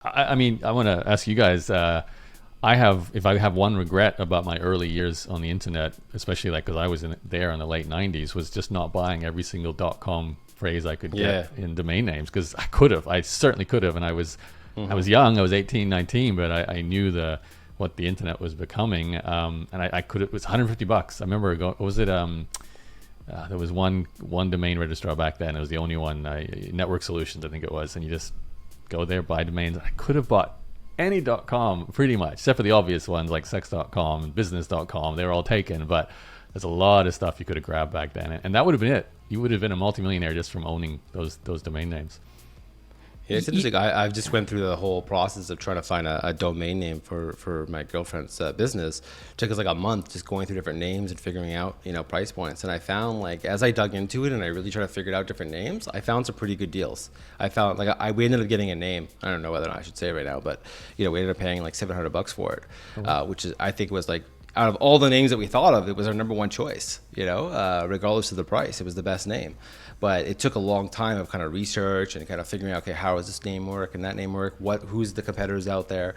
I mean, I want to ask you guys. If I have one regret about my early years on the internet, especially like because I was there in the late '90s, was just not buying every single .com phrase I could Yeah. get in domain names because I certainly could have, and I was young, I was 18, 19, but I knew what the internet was becoming, and I could. It was $150. I remember what was it? There was one domain registrar back then. It was the only one, Network Solutions, I think it was, and you just go there, buy domains. I could have bought any .com pretty much, except for the obvious ones like sex.com and business.com. They were all taken, but there's a lot of stuff you could have grabbed back then, and that would have been it. You would have been a multimillionaire just from owning those domain names. Yeah, it's interesting. I've just went through the whole process of trying to find a domain name for my girlfriend's business. It took us like a month just going through different names and figuring out, price points. And I found, like, as I dug into it and I really tried to figure out different names, I found some pretty good deals. I found, like, we ended up getting a name. I don't know whether or not I should say it right now, but, we ended up paying like $700 for it, which is, I think was like, out of all the names that we thought of, it was our number one choice, regardless of the price. It was the best name. But it took a long time of kind of research and kind of figuring out, okay, how does this name work and that name work? Who's the competitors out there?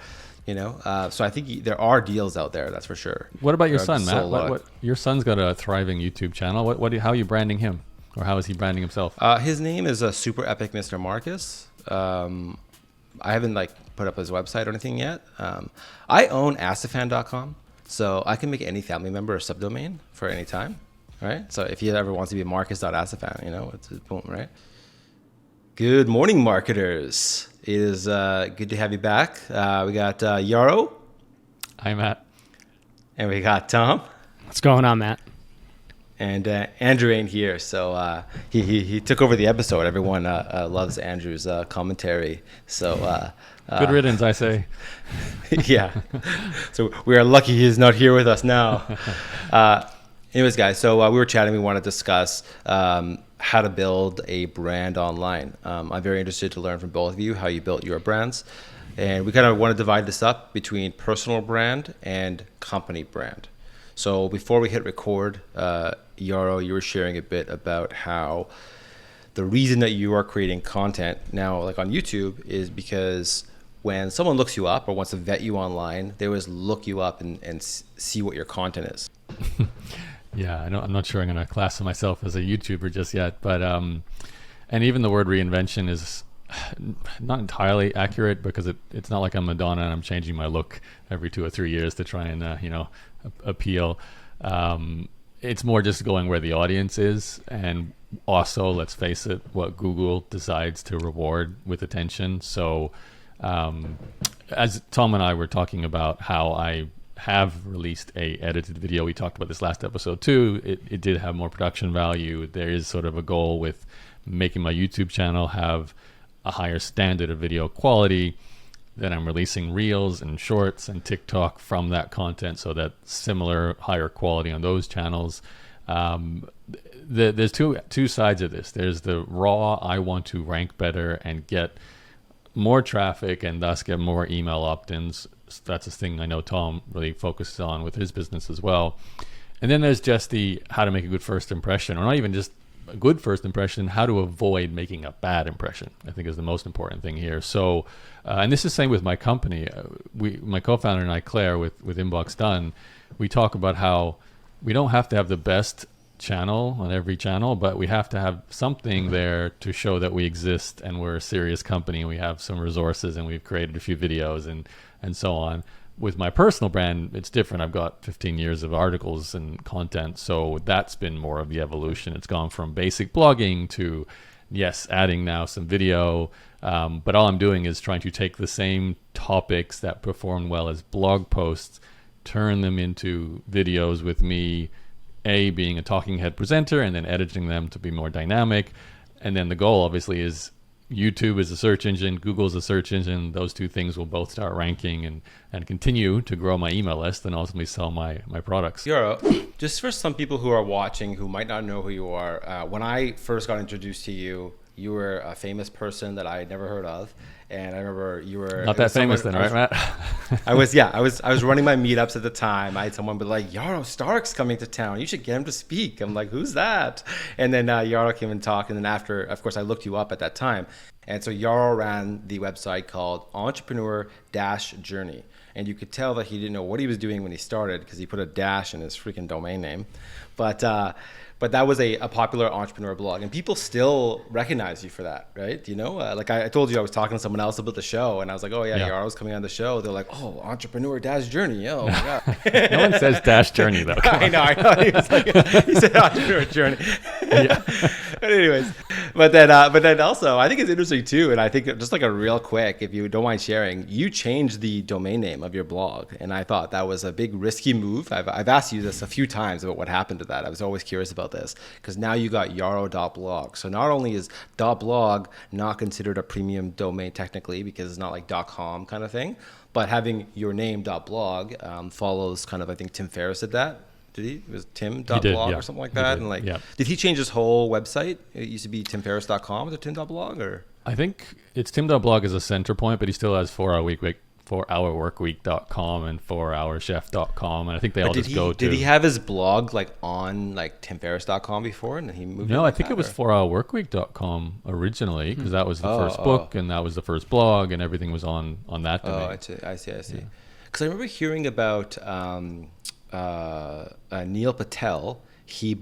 So I think there are deals out there, that's for sure. What about your son, Matt? What your son's got a thriving YouTube channel. How are you branding him, or how is he branding himself? His name is Super Epic Mr. Morkes. I haven't put up his website or anything yet. I own Astifan.com, so I can make any family member a subdomain for any time. Right. So if he ever wants to be Marcus.Astifan, it's boom, right? Good morning, marketers. It is good to have you back. We got Yaro. Hi, Matt. And we got Tom. What's going on, Matt? And Andrew ain't here, so he took over the episode. Everyone loves Andrew's commentary. So good riddance, I say. Yeah. So we are lucky he's not here with us now. Anyways, guys, so we were chatting. We want to discuss how to build a brand online. I'm very interested to learn from both of you how you built your brands. And we kind of want to divide this up between personal brand and company brand. So before we hit record, Yaro, you were sharing a bit about how the reason that you are creating content now, like on YouTube, is because when someone looks you up or wants to vet you online, they always look you up and see what your content is. Yeah, I'm not sure I'm going to class myself as a YouTuber just yet, but and even the word reinvention is not entirely accurate because it's not like I'm Madonna and I'm changing my look every 2 or 3 years to try and appeal. It's more just going where the audience is, and also, let's face it, what Google decides to reward with attention. So as Tom and I were talking about how I have released a edited video, we talked about this last episode too. It did have more production value. There is sort of a goal with making my YouTube channel have a higher standard of video quality. Then I'm releasing reels and shorts and TikTok from that content, so that similar higher quality on those channels. There's two sides of this. There's the raw, I want to rank better and get more traffic and thus get more email opt-ins. That's a thing I know Tom really focuses on with his business as well. And then there's just the how to make a good first impression, or not even just a good first impression, how to avoid making a bad impression, I think is the most important thing here. So, and this is the same with my company. My co-founder and I, Claire, with Inbox Done, we talk about how we don't have to have the best channel on every channel, but we have to have something there to show that we exist and we're a serious company and we have some resources and we've created a few videos and so on. With my personal brand, it's different. I've got 15 years of articles and content, so that's been more of the evolution. It's gone from basic blogging to, yes, adding now some video, but all I'm doing is trying to take the same topics that perform well as blog posts, turn them into videos with me, being a talking head presenter, and then editing them to be more dynamic. And then the goal, obviously, is YouTube is a search engine, Google is a search engine. Those two things will both start ranking and continue to grow my email list and ultimately sell my products. Yaro, just for some people who are watching who might not know who you are, when I first got introduced to you, you were a famous person that I had never heard of. And I remember you were not that famous then, right, Matt? I was running my meetups at the time. I had someone be like, Yaro, Starak's coming to town. You should get him to speak. I'm like, who's that? And then Yaro came and talked. And then after, of course, I looked you up at that time. And so Yaro ran the website called Entrepreneur-Journey. And you could tell that he didn't know what he was doing when he started because he put a dash in his freaking domain name. But that was a popular entrepreneur blog, and people still recognize you for that, right? Do you know? Like I told you, I was talking to someone else about the show, and I was like, "Oh yeah, Yaro's coming on the show." They're like, "Oh, Entrepreneur-Journey, oh my god." No one says dash journey though. I know. He was like, he said Entrepreneur Journey. Yeah. But anyways, but then also, I think it's interesting too, and I think just like a real quick, if you don't mind sharing, you changed the domain name of your blog, and I thought that was a big risky move. I've asked you this a few times about what happened to that. I was always curious about this because now you got Yaro.blog. So not only is .blog not considered a premium domain technically because it's not like .com kind of thing, but having your name .blog follows kind of, I think Tim Ferriss did that. Did he? It was Tim.blog or something like that. And like, did he change his whole website? It used to be timferriss.com. Is it Tim.blog or? I think it's Tim.blog as a center point, but he still has 4hourworkweek.com and 4hourchef.com, and I think they all just go to. Did he have his blog like on like timferriss.com before, and then he moved? No, I think it was 4hourworkweek.com originally because that was the first book and that was the first blog, and everything was on that domain. I see. Because I remember hearing about Neil Patel. He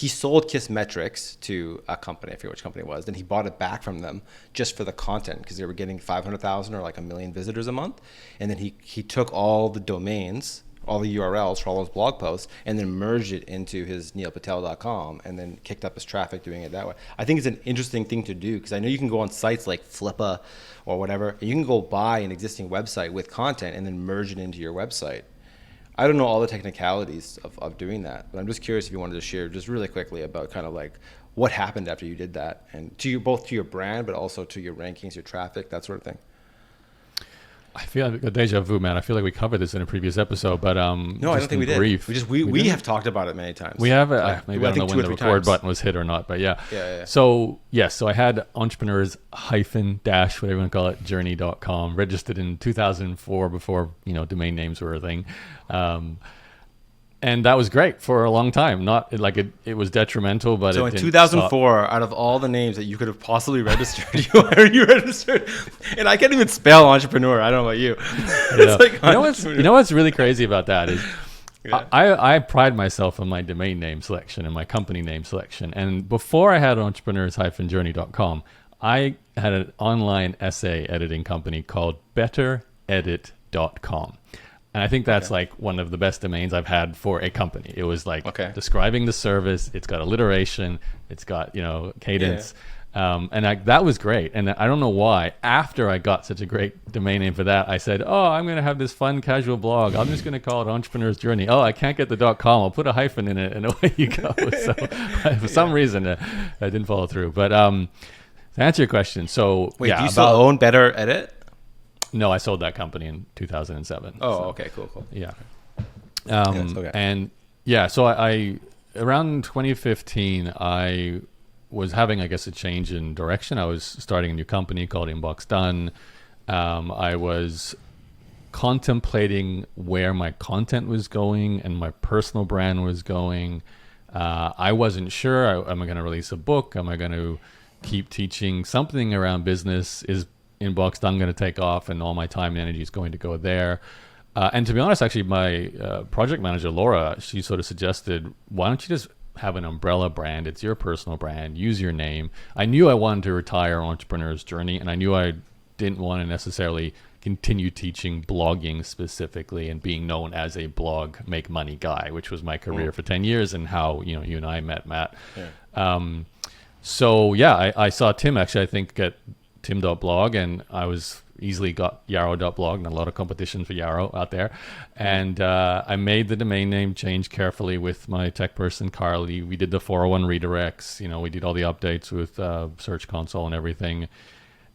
sold Kissmetrics to a company, I forget which company it was, then he bought it back from them just for the content because they were getting 500,000 or like 1 million visitors a month. And then he took all the domains, all the URLs for all those blog posts, and then merged it into his neilpatel.com and then kicked up his traffic doing it that way. I think it's an interesting thing to do because I know you can go on sites like Flippa or whatever, and you can go buy an existing website with content and then merge it into your website. I don't know all the technicalities of doing that, but I'm just curious if you wanted to share just really quickly about kind of like what happened after you did that, and both to your brand, but also to your rankings, your traffic, that sort of thing. I feel like a deja vu, man. I feel like we covered this in a previous episode, but no, I don't think we did. We have talked about it many times. We have. Maybe I don't know when the record button was hit or not, but yeah. So I had entrepreneurs-dash, whatever you want to call it, journey.com, registered in 2004 before domain names were a thing. And that was great for a long time. Not like it was detrimental, but so in 2004, out of all the names that you could have possibly registered, you registered. And I can't even spell entrepreneur. I don't know about you. It's like you know what's really crazy about that is I pride myself on my domain name selection and my company name selection. And before I had entrepreneurs-journey.com, I had an online essay editing company called betteredit.com. And I think that's like one of the best domains I've had for a company. It was like describing the service. It's got alliteration. It's got, cadence. And that was great. And I don't know why. After I got such a great domain name for that, I said, I'm going to have this fun, casual blog. I'm just going to call it Entrepreneur's Journey. I can't get the .com. I'll put a hyphen in it, and away you go. So for some reason, I didn't follow through. But to answer your question, so wait, do you still own Better Edit? No, I sold that company in 2007. Okay, cool. Yeah. And so I around 2015, I was having, I guess, a change in direction. I was starting a new company called Inbox Done. I was contemplating where my content was going and my personal brand was going. I wasn't sure. Am I going to release a book? Am I going to keep teaching something around business? Is Inbox Done going to take off and all my time and energy is going to go there? And to be honest, actually, my project manager, Laura, she sort of suggested, why don't you just have an umbrella brand? It's your personal brand. Use your name. I knew I wanted to retire Entrepreneur's Journey, and I knew I didn't want to necessarily continue teaching blogging specifically and being known as a blog make money guy, which was my career for 10 years and how you and I met, Matt. I saw Tim actually, I think, at tim.blog, and I was easily got Yaro.blog, and a lot of competition for Yaro out there. And I made the domain name change carefully with my tech person, Carly. We did the 401 redirects. We did all the updates with Search Console and everything.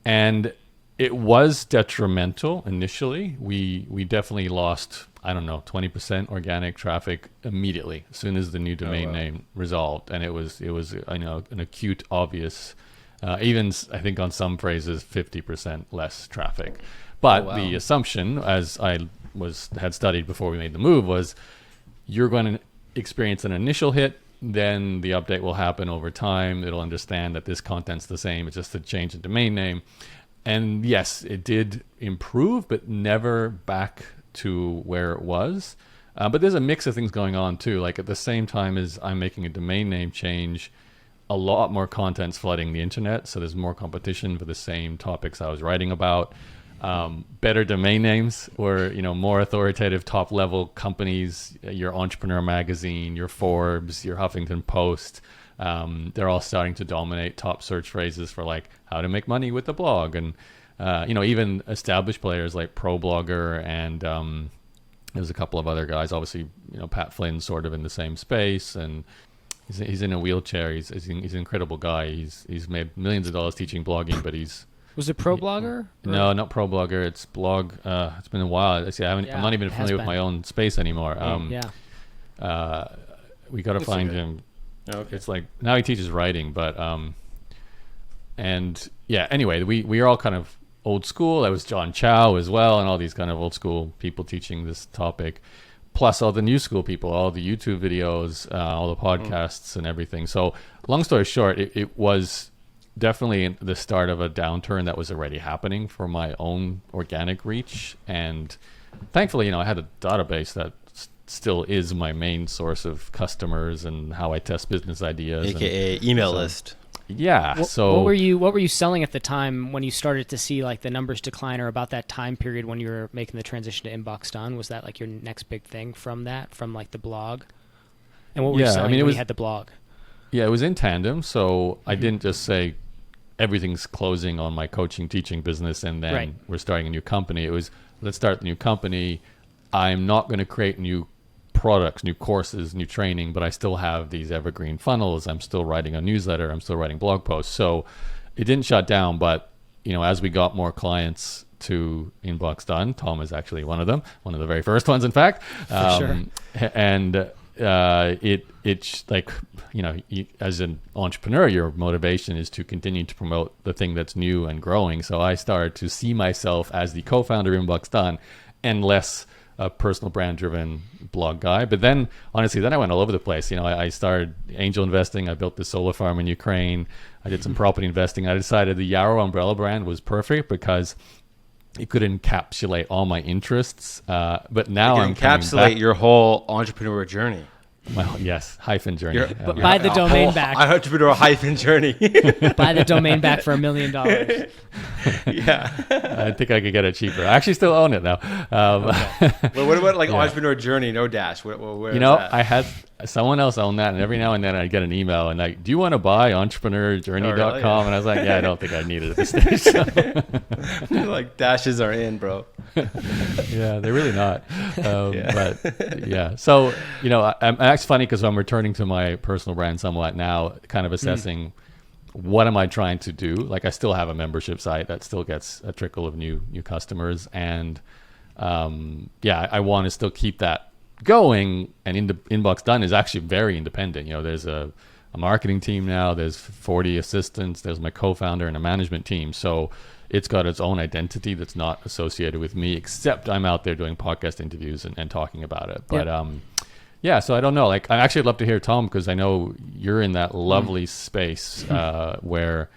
And it was detrimental initially. We definitely lost, 20% organic traffic immediately as soon as the new domain name resolved. And it was an acute, obvious, even I think on some phrases 50% less traffic. But the assumption, as I had studied before we made the move, was you're going to experience an initial hit. then the update will happen over time. It'll understand that this content's the same. It's just a change in domain name. And yes, it did improve, but never back to where it was. But there's a mix of things going on too. Like at the same time as I'm making a domain name change, a lot more content's flooding the internet. So there's more competition for the same topics I was writing about. Better domain names, or more authoritative top level companies, your Entrepreneur Magazine, your Forbes, your Huffington Post. They're all starting to dominate top search phrases for like how to make money with the blog. And even established players like ProBlogger and there's a couple of other guys, obviously, Pat Flynn's sort of in the same space, and he's in a wheelchair. He's an incredible guy. He's made millions of dollars teaching blogging, but Was it ProBlogger? No, not ProBlogger. It's blog. It's been a while. See, I'm not even familiar with my own space anymore. We got to find him. Oh, okay. It's like now he teaches writing, but anyway, we are all kind of old school. There was John Chow as well, and all these kind of old school people teaching this topic, plus all the new school people, all the YouTube videos, all the podcasts and everything. So long story short, it was definitely the start of a downturn that was already happening for my own organic reach. And thankfully, I had a database that still is my main source of customers and how I test business ideas. AKA email list. Yeah. What were you selling at the time when you started to see like the numbers decline, or about that time period when you were making the transition to Inbox Done? Was that like your next big thing from like the blog? And what were you selling when you had the blog? Yeah, it was in tandem. So I didn't just say everything's closing on my coaching teaching business and then we're starting a new company. It was, let's start the new company. I'm not going to create new products, new courses, new training, but I still have these evergreen funnels. I'm still writing a newsletter. I'm still writing blog posts. So it didn't shut down, but as we got more clients to Inbox Done, Tom is actually one of them, one of the very first ones, in fact. For sure. And it's like, as an entrepreneur, your motivation is to continue to promote the thing that's new and growing. So I started to see myself as the co-founder of Inbox Done and less a personal brand driven blog guy. But then honestly, I went all over the place. I started angel investing. I built the solar farm in Ukraine. I did some property investing. I decided the Yaro umbrella brand was perfect because it could encapsulate all my interests. But now I'm encapsulate your whole entrepreneur journey. Well, yes, hyphen journey. Buy the domain back. Entrepreneur hyphen journey. Buy the domain back for $1 million. Yeah. I think I could get it cheaper. I actually still own it now. Okay. Well, what about entrepreneur journey, no dash? Where I had someone else own that, and every now and then I'd get an email and like, do you want to buy entrepreneurjourney.com? Oh, really? Yeah. And I was like, yeah, I don't think I need it at this stage. So. Like dashes are in, bro. Yeah, they're really not. But yeah, so it's funny because I'm returning to my personal brand somewhat now, kind of assessing what am I trying to do. Like I still have a membership site that still gets a trickle of new customers, and I want to still keep that going. And Inbox Done is actually very independent. There's a marketing team now. There's 40 assistants. There's my co-founder and a management team. So it's got its own identity that's not associated with me, except I'm out there doing podcast interviews and talking about it. But so I don't know. Like, I actually love to hear Tom, because I know you're in that lovely space where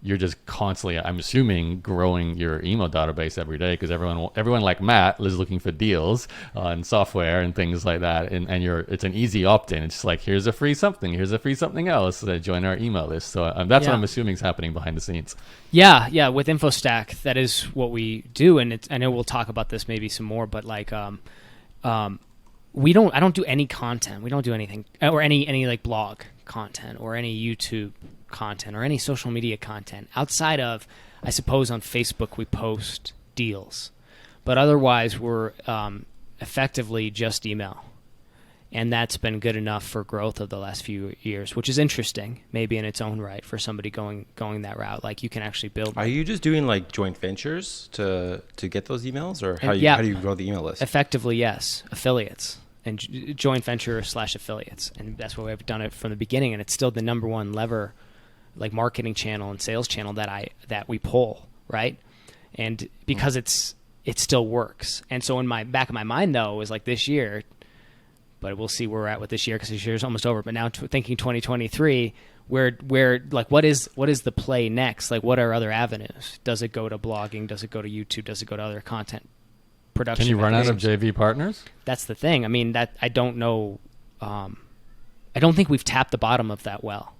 you're just constantly, I'm assuming, growing your email database every day, because everyone like Matt is looking for deals on software and things like that, and it's an easy opt-in. It's just like, here's a free something, here's a free something else, join our email list. So that's what I'm assuming is happening behind the scenes. Yeah, with InfoStack, that is what we do, and I know we'll talk about this maybe some more, but like I don't do any content. We don't do anything, or any like blog content or any YouTube content or any social media content outside of, I suppose, on Facebook we post deals, but otherwise we're effectively just email, and that's been good enough for growth of the last few years, which is interesting, maybe in its own right, for somebody going that route. Like, you can actually build. Are you just doing like joint ventures to get those emails, or how do you grow the email list? Effectively, yes, affiliates. And joint venture / affiliates, and that's why we've done it from the beginning, and it's still the number one lever, like marketing channel and sales channel that we pull, right? And because it still works. And so in my back of my mind though is like, this year but we'll see where we're at with this year because this year is almost over. But now thinking 2023, where like what is the play next? Like what are other avenues? Does it go to blogging? Does it go to YouTube? Does it go to other content production? Can you run out of JV partners? That's the thing. I mean, that I don't know. I don't think we've tapped the bottom of that well.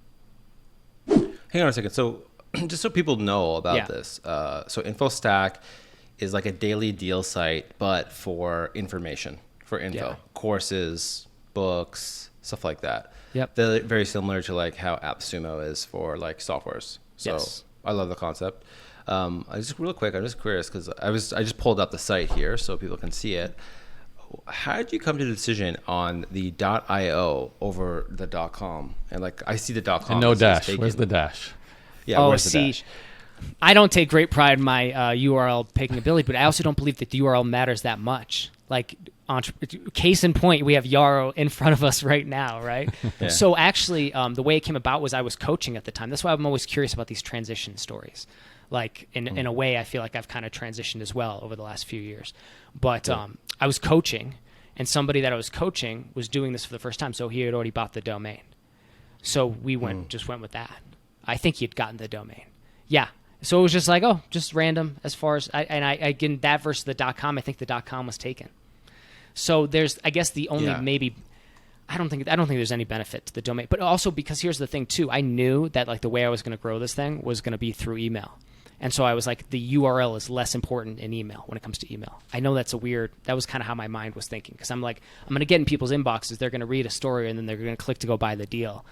Hang on a second. So just so people know about this, so InfoStack is like a daily deal site, but for information, for info, courses, books, stuff like that. Yep. They're very similar to like how AppSumo is for like softwares. So I love the concept. I just real quick, I'm just curious because I just pulled up the site here so people can see it. How did you come to the decision on the .io over the .com? And like I see the .com. And no dash. Where's the dash? Yeah. Where's the dash? I don't take great pride in my URL picking ability, but I also don't believe that the URL matters that much. Like, case in point, we have Yaro in front of us right now, right? So actually, the way it came about was I was coaching at the time. That's why I'm always curious about these transition stories. Like, in a way, I feel like I've kind of transitioned as well over the last few years. But I was coaching, and somebody that I was coaching was doing this for the first time, so he had already bought the domain. So we just went with that. I think he had gotten the domain. Yeah. So it was just like, just random as far as I get that versus the .com. I think the .com was taken. So there's, I guess the only maybe, I don't think there's any benefit to the domain, but also because here's the thing too. I knew that like the way I was going to grow this thing was going to be through email. And so I was like, the URL is less important in email when it comes to email. I know that was kind of how my mind was thinking. Cause I'm like, I'm going to get in people's inboxes. They're going to read a story and then they're going to click to go buy the deal.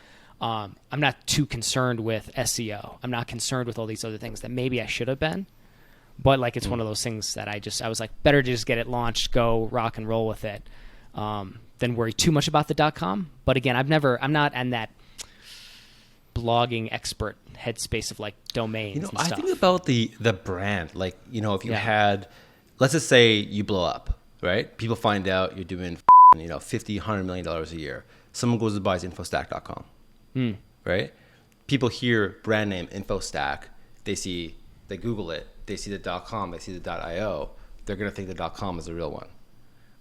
I'm not too concerned with SEO. I'm not concerned with all these other things that maybe I should have been, but like, it's one of those things that I was like, better to just get it launched, go rock and roll with it, than worry too much about the .com. But again, I'm not in that blogging expert headspace of like domains and stuff. I think about the brand, like, if you had, let's just say you blow up, right? People find out you're doing, $50-100 million a year. Someone goes and buys infostack.com. Right? People hear brand name InfoStack. They Google it. They see the .com. They see the .io. They're going to think the .com is the real one.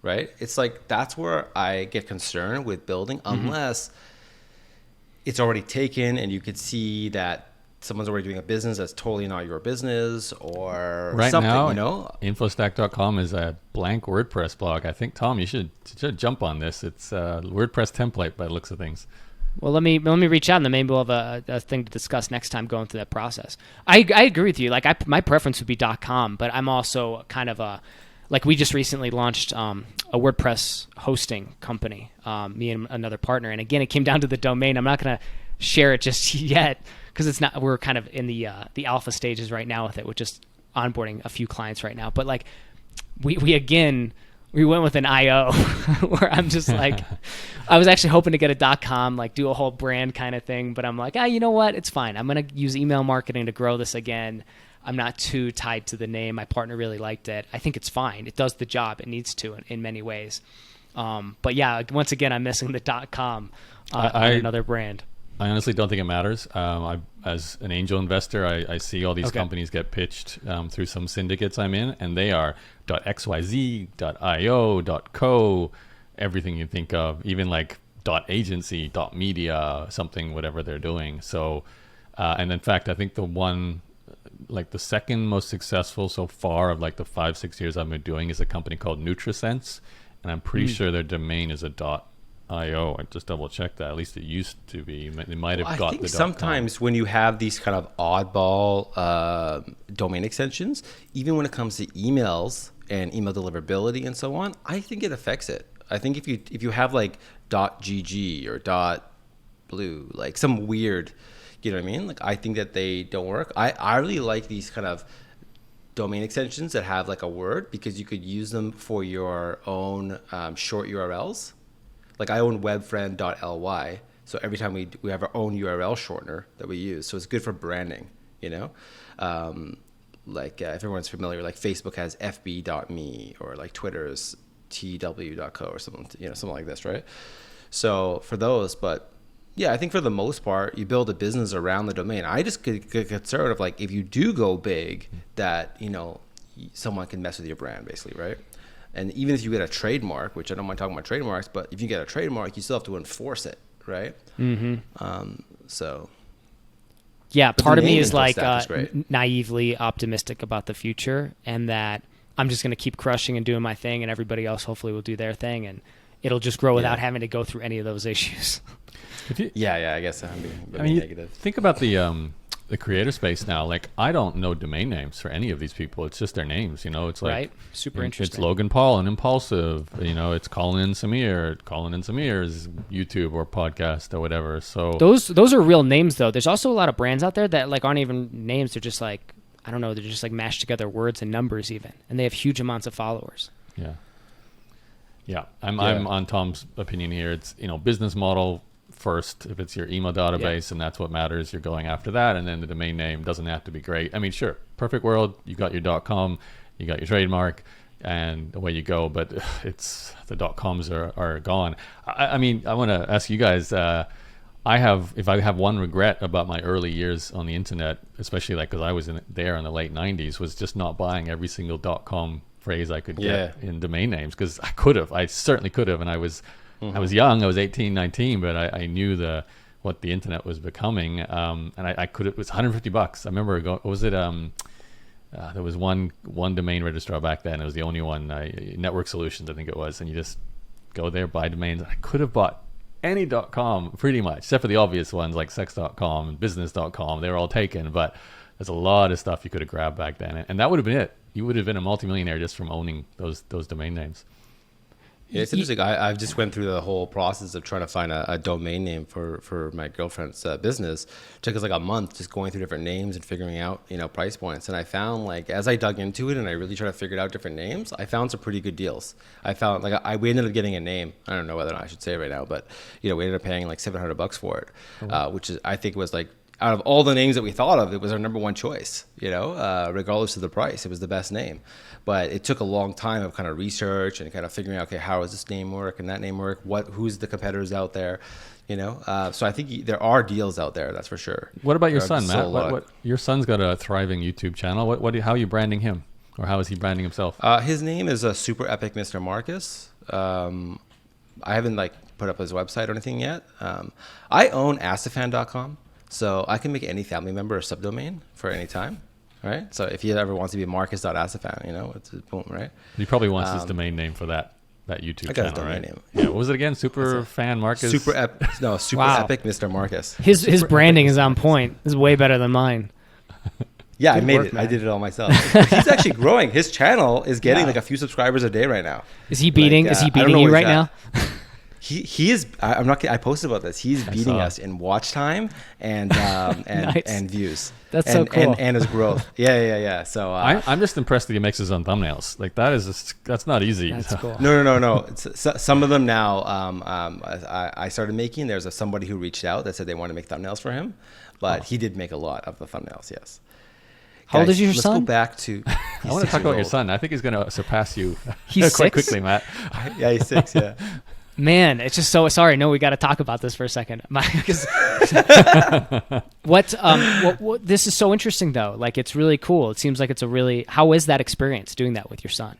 Right? It's like, that's where I get concerned with building, unless it's already taken and you could see that someone's already doing a business that's totally not your business or right something, now, Infostack.com is a blank WordPress blog. I think, Tom, you should jump on this. It's a WordPress template by the looks of things. Well, let me reach out, and then maybe we'll have a thing to discuss next time going through that process. I agree with you. Like, my preference would be .com, but I'm also kind of like we just recently launched a WordPress hosting company, me and another partner, and again, it came down to the domain. I'm not going to share it just yet because it's not. We're kind of in the alpha stages right now with it. We're just onboarding a few clients right now, but like we went with an IO where I'm just like, I was actually hoping to get a .com, like do a whole brand kind of thing. But I'm like, you know what? It's fine. I'm going to use email marketing to grow this again. I'm not too tied to the name. My partner really liked it. I think it's fine. It does the job. It needs to in many ways. But yeah, once again, I'm missing the .com on another brand. I honestly don't think it matters. As an angel investor, I see all these companies get pitched through some syndicates I'm in, and they are .xyz, .io, .co, everything you think of, even like .agency, .media, something, whatever they're doing. So, and in fact, I think the second most successful so far of like the 5-6 years I've been doing is a company called NutriSense, and I'm pretty sure their domain is a .io. I just double checked that. At least it used to be. They might have got the sometimes when you have these kind of oddball domain extensions, even when it comes to emails and email deliverability and so on, I think it affects it. I think if you have like .gg or .blue, like some weird, you know what I mean? Like, I think that they don't work. I really like these kind of domain extensions that have like a word, because you could use them for your own short URLs. Like, I own webfriend.ly, so every time we have our own URL shortener that we use, so it's good for branding, if everyone's familiar, like Facebook has fb.me, or like Twitter's tw.co or something, something like this, right? So for those, but yeah, I think for the most part, you build a business around the domain. I just get concerned of like, if you do go big, that, someone can mess with your brand, basically, right? And even if you get a trademark, which I don't mind talking about trademarks, but if you get a trademark, you still have to enforce it, right? So yeah, but part the of me naming is like stack is great. naively optimistic about the future, and that I'm just going to keep crushing and doing my thing, and everybody else hopefully will do their thing, and it'll just grow without having to go through any of those issues. I guess I'm being negative. Think about the creator space now. Like, I don't know domain names for any of these people. It's just their names, you know. It's like right, super interesting. It's Logan Paul and Impulsive, you know. It's Colin and Samir's YouTube or podcast or whatever. So those are real names, though. There's also a lot of brands out there that like aren't even names. They're just like, I don't know. They're just like mashed together words and numbers even, and they have huge amounts of followers. Yeah. I'm on Tom's opinion here. It's, you know, business model first. If it's your email database and that's what matters, you're going after that. And then the domain name doesn't have to be great. I mean, sure, perfect world, you got your .com, you got your trademark, and away you go. But it's the .coms are gone. I mean, I want to ask you guys. If I have one regret about my early years on the internet, especially like because I was there in the late '90s, was just not buying every single .com phrase I could get in domain names, because I certainly could have, and I was young, I was 18, 19, but I knew what the internet was becoming, and I could. It was $150. I remember there was one domain registrar back then. It was the only one, Network Solutions, I think it was, and you just go there, buy domains. I could have bought any .com pretty much, except for the obvious ones like sex.com and business.com. They were all taken, but there's a lot of stuff you could have grabbed back then, and that would have been it. You would have been a multimillionaire just from owning those domain names. Yeah, it's interesting. I've just went through the whole process of trying to find a domain name for my girlfriend's business. It took us like a month just going through different names and figuring out, you know, price points. And I found, like, as I dug into it and I really tried to figure out different names, I found some pretty good deals. I found, like, we ended up getting a name. I don't know whether or not I should say it right now, but, you know, we ended up paying like $700 for it, which is, I think, was like, out of all the names that we thought of, it was our number one choice, you know, regardless of the price. It was the best name. But it took a long time of kind of research and kind of figuring out, okay, how does this name work and that name work? Who's the competiters out there, you know? So I think there are deals out there, that's for sure. What about your son, Matt? What your son's got a thriving YouTube channel. How are you branding him? Or how is he branding himself? His name is Super Epic Mr. Morkes. I haven't like put up his website or anything yet. I own Astifan.com. So I can make any family member a subdomain for any time, right? So if he ever wants to be Morkes.Astifan, you know, it's boom, right? He probably wants his domain name for that YouTube channel, domain right? Name. Yeah, what was it again? Super Fan Morkes? Super Epic Mr. Morkes. His branding is on point. It's way better than mine. Yeah, I made it. Man. I did it all myself. He's actually growing. His channel is getting like a few subscribers a day right now. Is he beating you right now? He is. I'm not. I posted about this. He's beating us in watch time and nice. and views. That's so cool. And his growth. Yeah. So I'm just impressed that he makes his own thumbnails. Like that's not easy. That's cool. No. Some of them now. I started making. There's somebody who reached out that said they want to make thumbnails for him, but he did make a lot of the thumbnails. Yes. How old is your son? Let's go back to. I want to talk about your son. I think he's going to surpass you. He's quite 6? quickly, Matt. Yeah, he's 6. Yeah. Man, it's just so sorry. No, we got to talk about this for a second. What? This is so interesting, though. Like, it's really cool. It seems like it's a really. How is that experience doing that with your son?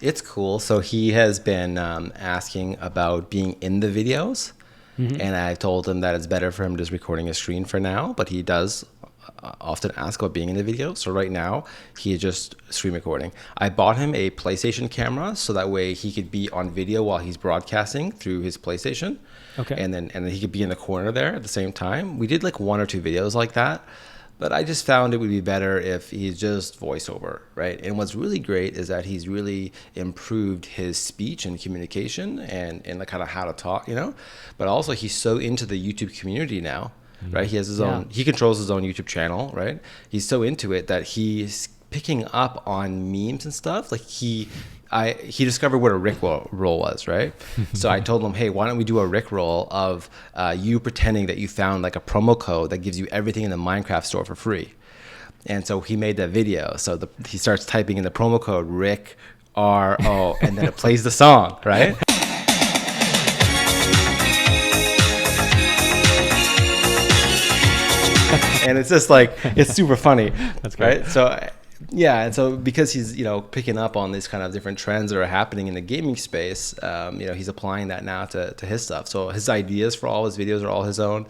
It's cool. So he has been asking about being in the videos, and I told him that it's better for him just recording a screen for now. But he does often ask about being in the video. So right now he is just screen recording. I bought him a PlayStation camera so that way he could be on video while he's broadcasting through his PlayStation. Okay. And then he could be in the corner there at the same time. We did like 1 or 2 videos like that, but I just found it would be better if he's just voiceover, right? And what's really great is that he's really improved his speech and communication and like kind of how to talk, you know, but also he's so into the YouTube community now. Right, he has his own. He controls his own YouTube channel. Right, he's so into it that he's picking up on memes and stuff. Like he discovered what a Rickroll was. Right, so I told him, hey, why don't we do a Rickroll of you pretending that you found like a promo code that gives you everything in the Minecraft store for free. And so he made that video. So he starts typing in the promo code Rick RO, and then it plays the song. Right. And it's just like, it's super funny. That's great. Right? So Yeah, and so because he's, you know, picking up on these kind of different trends that are happening in the gaming space, you know, he's applying that now to his stuff. So his ideas for all his videos are all his own.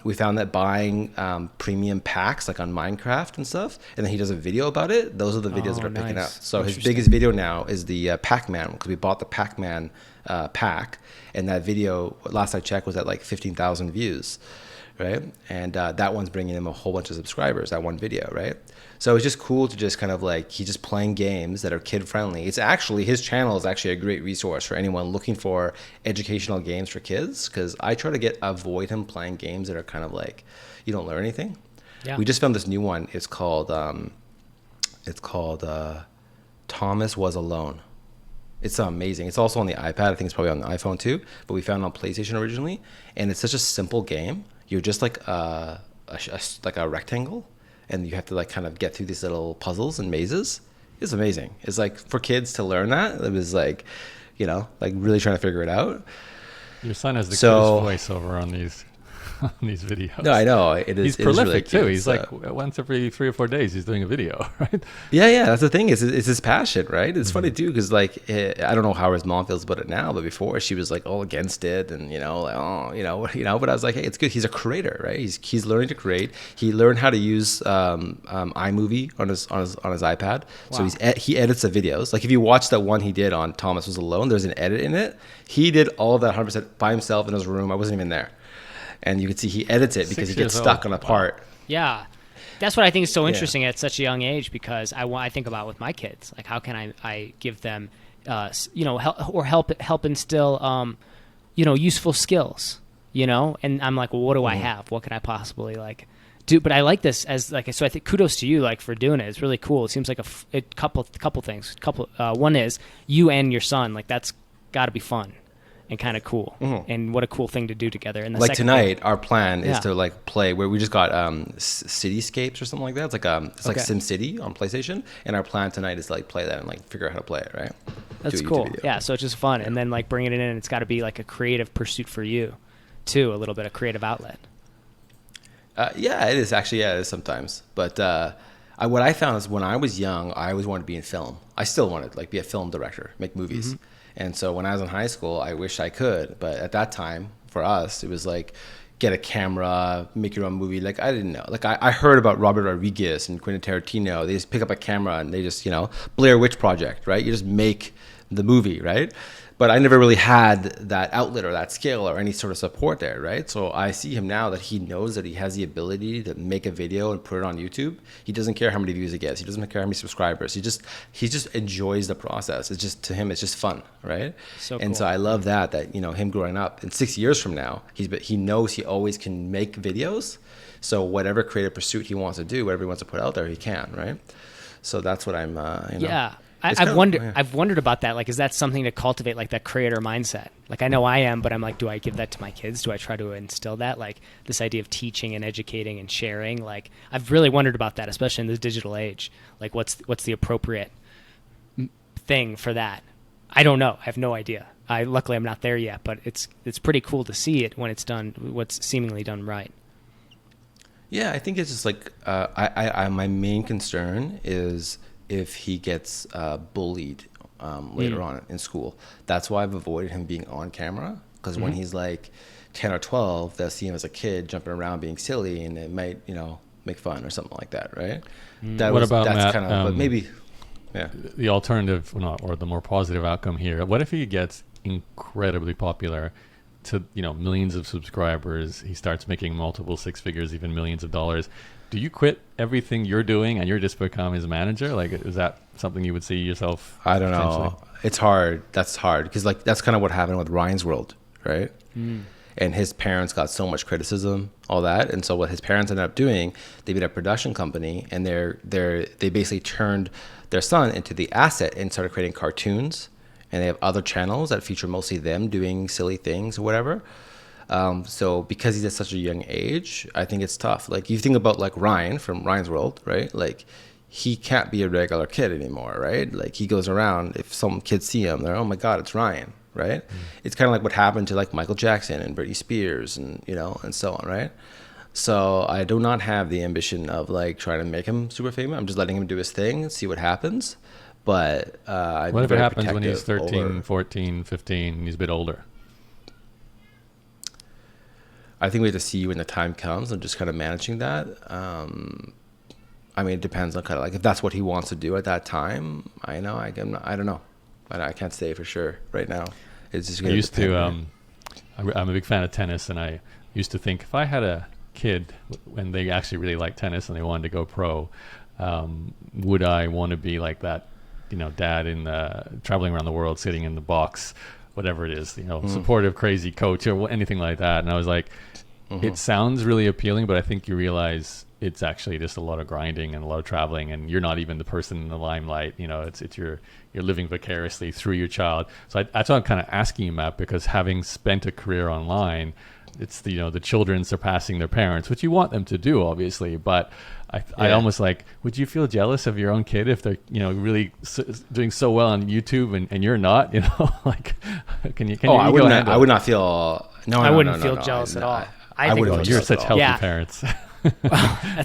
We found that buying premium packs like on Minecraft and stuff, and then he does a video about it. Those are the videos that are picking up. So his biggest video now is the Pac-Man, because we bought the Pac-Man pack, and that video, last I checked, was at like 15,000 views, right? And that one's bringing him a whole bunch of subscribers, that one video, right? So it's just cool to just kind of like, he's just playing games that are kid friendly. It's actually, his channel is actually a great resource for anyone looking for educational games for kids, because I try to avoid him playing games that are kind of like, you don't learn anything. Yeah. We just found this new one. It's called Thomas Was Alone. It's amazing. It's also on the iPad. I think it's probably on the iPhone too, but we found it on PlayStation originally. And it's such a simple game. You're just like a rectangle, and you have to like kind of get through these little puzzles and mazes. It's amazing. It's like for kids to learn that. It was like, you know, like really trying to figure it out. Your son has the cutest voiceover on these videos. No, I know. It is. He's prolific really too. He's like once every 3 or 4 days he's doing a video, right? Yeah. That's the thing. It's his passion, right? It's funny too, because like I don't know how his mom feels about it now, but before she was like all against it, and you know, like, But I was like, hey, it's good. He's a creator, right? He's learning to create. He learned how to use iMovie on his iPad. Wow. So he edits the videos. Like if you watch that one he did on Thomas Was Alone, there's an edit in it. He did all of that 100% by himself in his room. I wasn't even there. And you can see he edits it because he gets stuck on a part. Yeah. That's what I think is so interesting at such a young age, because I think about with my kids, like how can I give them, help instill, useful skills, and I'm like, well, what do I have? What can I possibly like do? But I like this so I think kudos to you, like for doing it. It's really cool. It seems like a couple things. One is you and your son, like that's got to be fun and kind of cool, and what a cool thing to do together. And the like tonight, our plan is to like play where we just got Cityscapes or something like that. It's like Sim City on PlayStation, and our plan tonight is to like play that and like figure out how to play it. Right? That's cool. Yeah, so it's just fun, and then like bringing it in, it's got to be like a creative pursuit for you, too. A little bit of creative outlet. Yeah, it is actually. Yeah, it is sometimes. But what I found is when I was young, I always wanted to be in film. I still wanted to like be a film director, make movies. And so when I was in high school, I wish I could. But at that time, for us, it was like, get a camera, make your own movie. Like, I didn't know. Like, I heard about Robert Rodriguez and Quentin Tarantino. They just pick up a camera and they just, Blair Witch Project, right? You just make the movie, right? But I never really had that outlet or that skill or any sort of support there, right? So I see him now that he knows that he has the ability to make a video and put it on YouTube. He doesn't care how many views he gets. He doesn't care how many subscribers. He just enjoys the process. It's just, to him, it's just fun, right? So cool. And so I love that him growing up, and 6 years from now, he knows he always can make videos. So whatever creative pursuit he wants to do, whatever he wants to put out there, he can, right? So that's what I'm, Yeah. I've wondered about that. Like, is that something to cultivate, like that creator mindset? Like, I know I am, but I'm like, do I give that to my kids? Do I try to instill that? Like, this idea of teaching and educating and sharing. Like, I've really wondered about that, especially in this digital age. Like, what's the appropriate thing for that? I don't know. I have no idea. Luckily, I'm not there yet, but it's pretty cool to see it when it's done. What's seemingly done right. Yeah, I think it's just like my main concern is if he gets bullied later on in school. That's why I've avoided him being on camera, because when he's like 10 or 12, they'll see him as a kid jumping around being silly, and it might make fun or something like that, right? That's Matt, kind of, but maybe, yeah. The alternative, or the more positive outcome here, what if he gets incredibly popular to millions of subscribers? He starts making multiple six figures, even millions of dollars. Do you quit everything you're doing and you're just become his manager? Like, is that something you would see yourself? I don't know. It's hard. That's hard, because like that's kind of what happened with Ryan's World, right? And his parents got so much criticism, all that, and so what his parents ended up doing, they made a production company, and they basically turned their son into the asset and started creating cartoons, and they have other channels that feature mostly them doing silly things or whatever. So because he's at such a young age, I think it's tough. Like, you think about like Ryan from Ryan's World, right? Like, he can't be a regular kid anymore, right? Like, he goes around, if some kids see him, they're, oh my God, it's Ryan, right? It's kind of like what happened to like Michael Jackson and Britney Spears and, and so on, right? So I do not have the ambition of like trying to make him super famous. I'm just letting him do his thing and see what happens. But What if it happens when he's 13, over, 14, 15, and he's a bit older? I think we have to see when the time comes and just kind of managing that. I mean, it depends on kind of like if that's what he wants to do at that time. I don't know. I can't say for sure right now. It's just I used to. I'm a big fan of tennis, and I used to think if I had a kid when they actually really liked tennis and they wanted to go pro, would I want to be like that, dad in traveling around the world, sitting in the box, whatever it is, supportive, crazy coach or anything like that. And I was like, it sounds really appealing, but I think you realize it's actually just a lot of grinding and a lot of traveling, and you're not even the person in the limelight. It's you're living vicariously through your child. So that's why I'm kind of asking you, Matt, because having spent a career online, it's the children surpassing their parents, which you want them to do, obviously. But I almost like, would you feel jealous of your own kid if they're really doing so well on YouTube and you're not? Like, can you? I would not feel. No, I wouldn't feel jealous at all. I wouldn't. You're such healthy parents.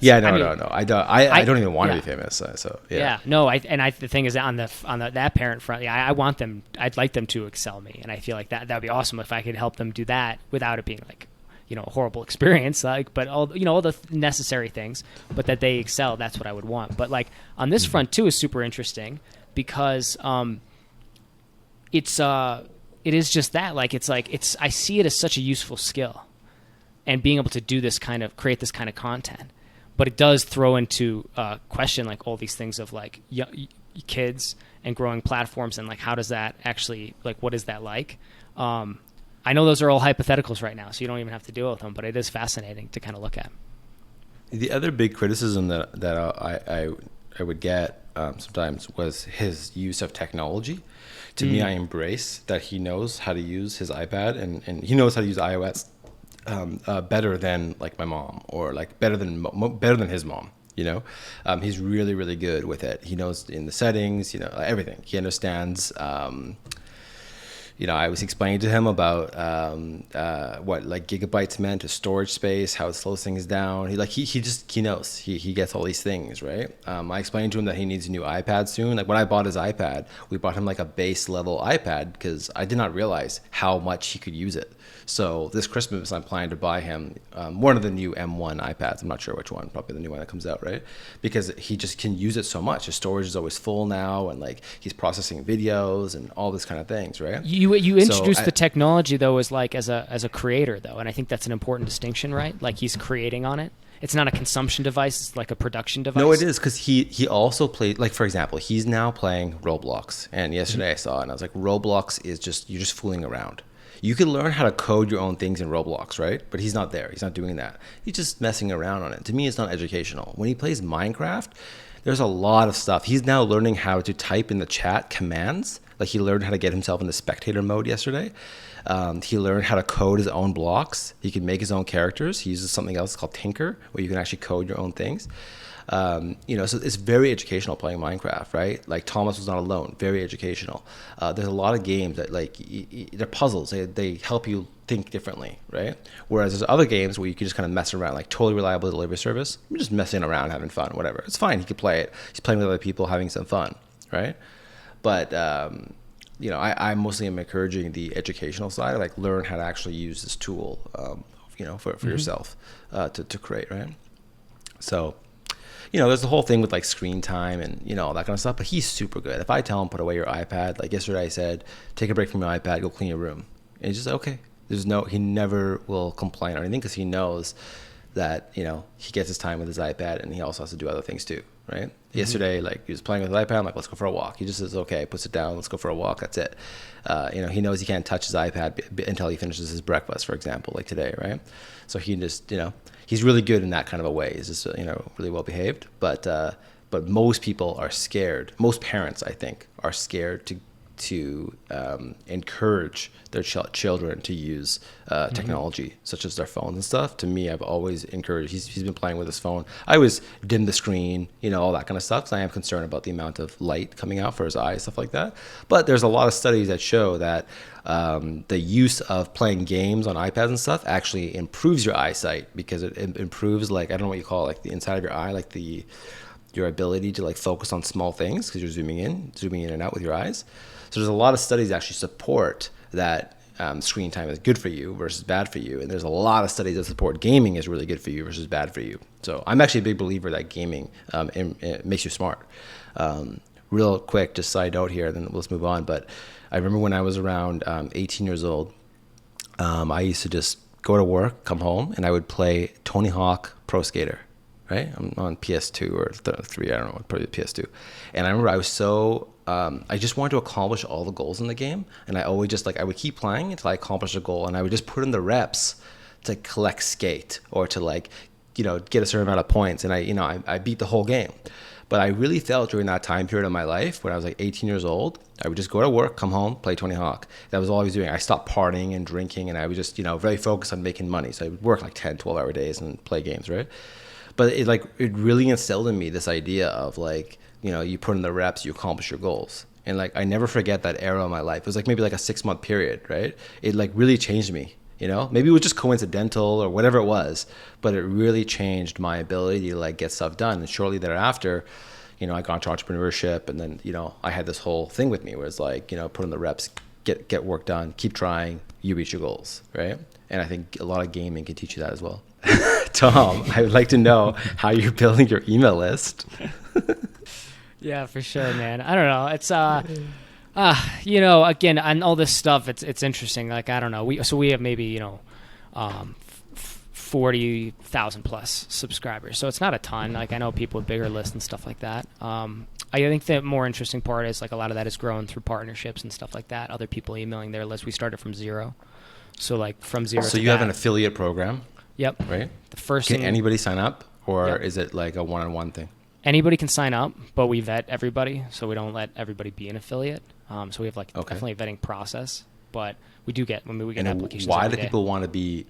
Yeah, no. I don't even want to be famous. So yeah. No. The thing is on that parent front, I want them. I'd like them to excel me, and I feel like that'd be awesome if I could help them do that without it being like, a horrible experience. Like, but all the necessary things, but that they excel. That's what I would want. But like on this front too is super interesting because it is just that. Like I see it as such a useful skill. And being able to do create this kind of content, but it does throw into question like all these things of like kids and growing platforms and like how does that actually like what is that like? I know those are all hypotheticals right now, so you don't even have to deal with them, but it is fascinating to kind of look at. The other big criticism that I would get sometimes was his use of technology. To me, I embrace that he knows how to use his iPad and he knows how to use iOS. Better than like my mom or like better than his mom, he's really, really good with it. He knows in the settings, everything. He understands, I was explaining to him about what like gigabytes meant to storage space, how it slows things down. He knows. He gets all these things, right? I explained to him that he needs a new iPad soon. Like when I bought his iPad, we bought him like a base level iPad because I did not realize how much he could use it. So this Christmas, I'm planning to buy him one of the new M1 iPads. I'm not sure which one, probably the new one that comes out, right? Because he just can use it so much. His storage is always full now, and like he's processing videos and all this kind of things, right? You introduced the technology though as a creator though, and I think that's an important distinction, right? Like he's creating on it. It's not a consumption device; it's like a production device. No, it is because he also played. Like for example, he's now playing Roblox, and yesterday I saw it, and I was like, Roblox is you're just fooling around. You can learn how to code your own things in Roblox, right? But he's not there. He's not doing that. He's just messing around on it. To me, it's not educational. When he plays Minecraft, there's a lot of stuff. He's now learning how to type in the chat commands. Like he learned how to get himself into spectator mode yesterday. He learned how to code his own blocks. He can make his own characters. He uses something else called Tinker, where you can actually code your own things. So it's very educational playing Minecraft, right? Like Thomas was not alone, very educational. There's a lot of games that like they're puzzles. They help you think differently, right? Whereas there's other games where you can just kind of mess around, like totally reliable delivery service. You're just messing around, having fun, whatever. It's fine. He could play it. He's playing with other people, having some fun, right? But I mostly am encouraging the educational side, like learn how to actually use this tool, for yourself to create, right? So. There's the whole thing with like screen time and, all that kind of stuff, but he's super good. If I tell him, put away your iPad, like yesterday I said, take a break from your iPad, go clean your room. And he's just okay. He never will complain or anything because he knows that, he gets his time with his iPad and he also has to do other things too, right? Yesterday, like he was playing with his iPad, I'm like, let's go for a walk. He just says, okay, puts it down, let's go for a walk, that's it. He knows he can't touch his iPad until he finishes his breakfast, for example, like today, right? So he just, he's really good in that kind of a way. He's just, really well behaved. But most people are scared. Most parents, I think, are scared to to encourage their children to use technology, such as their phones and stuff. To me, I've always encouraged. He's been playing with his phone. I always dim the screen, all that kind of stuff, because I am concerned about the amount of light coming out for his eyes, stuff like that. But there's a lot of studies that show that the use of playing games on iPads and stuff actually improves your eyesight, because it improves, like, I don't know what you call it, like the inside of your eye, like your ability to like focus on small things, because you're zooming in and out with your eyes. So there's a lot of studies that actually support that screen time is good for you versus bad for you. And there's a lot of studies that support gaming is really good for you versus bad for you. So I'm actually a big believer that gaming it makes you smart. Real quick, just side note here, then let's move on. But I remember when I was around 18 years old, I used to just go to work, come home, and I would play Tony Hawk Pro Skater. Right? I'm on PS2 or 3, I don't know, probably PS2. And I remember I was so, I just wanted to accomplish all the goals in the game. And I always just I would keep playing until I accomplished a goal. And I would just put in the reps to collect skate or to get a certain amount of points. And I beat the whole game. But I really felt during that time period of my life when I was 18 years old, I would just go to work, come home, play Tony Hawk. That was all I was doing. I stopped partying and drinking, and I was just, very focused on making money. So I would work 10, 12-hour days and play games, right? But it really instilled in me this idea of you put in the reps, you accomplish your goals. And I never forget that era of my life. It was maybe a 6-month period, right? It really changed me, Maybe it was just coincidental or whatever it was, but it really changed my ability to get stuff done. And shortly thereafter, I got into entrepreneurship, and then, I had this whole thing with me where it's put in the reps, get work done, keep trying, you reach your goals, right? And I think a lot of gaming can teach you that as well. Tom, I would like to know how you're building your email list. Yeah, for sure, man. I don't know. It's again, on all this stuff, it's interesting. I don't know. We have maybe 40,000 plus subscribers, so it's not a ton. I know people with bigger lists and stuff like that. I think the more interesting part is a lot of that is grown through partnerships and stuff like that. Other people emailing their list. We started from zero, so from zero. So to you have an affiliate program. Yep. Right. The first can thing, anybody sign up, or yep. is it a one-on-one thing? Anybody can sign up, but we vet everybody, so we don't let everybody be an affiliate. So we have definitely a vetting process, but we do get when we get applications. Why do people want to be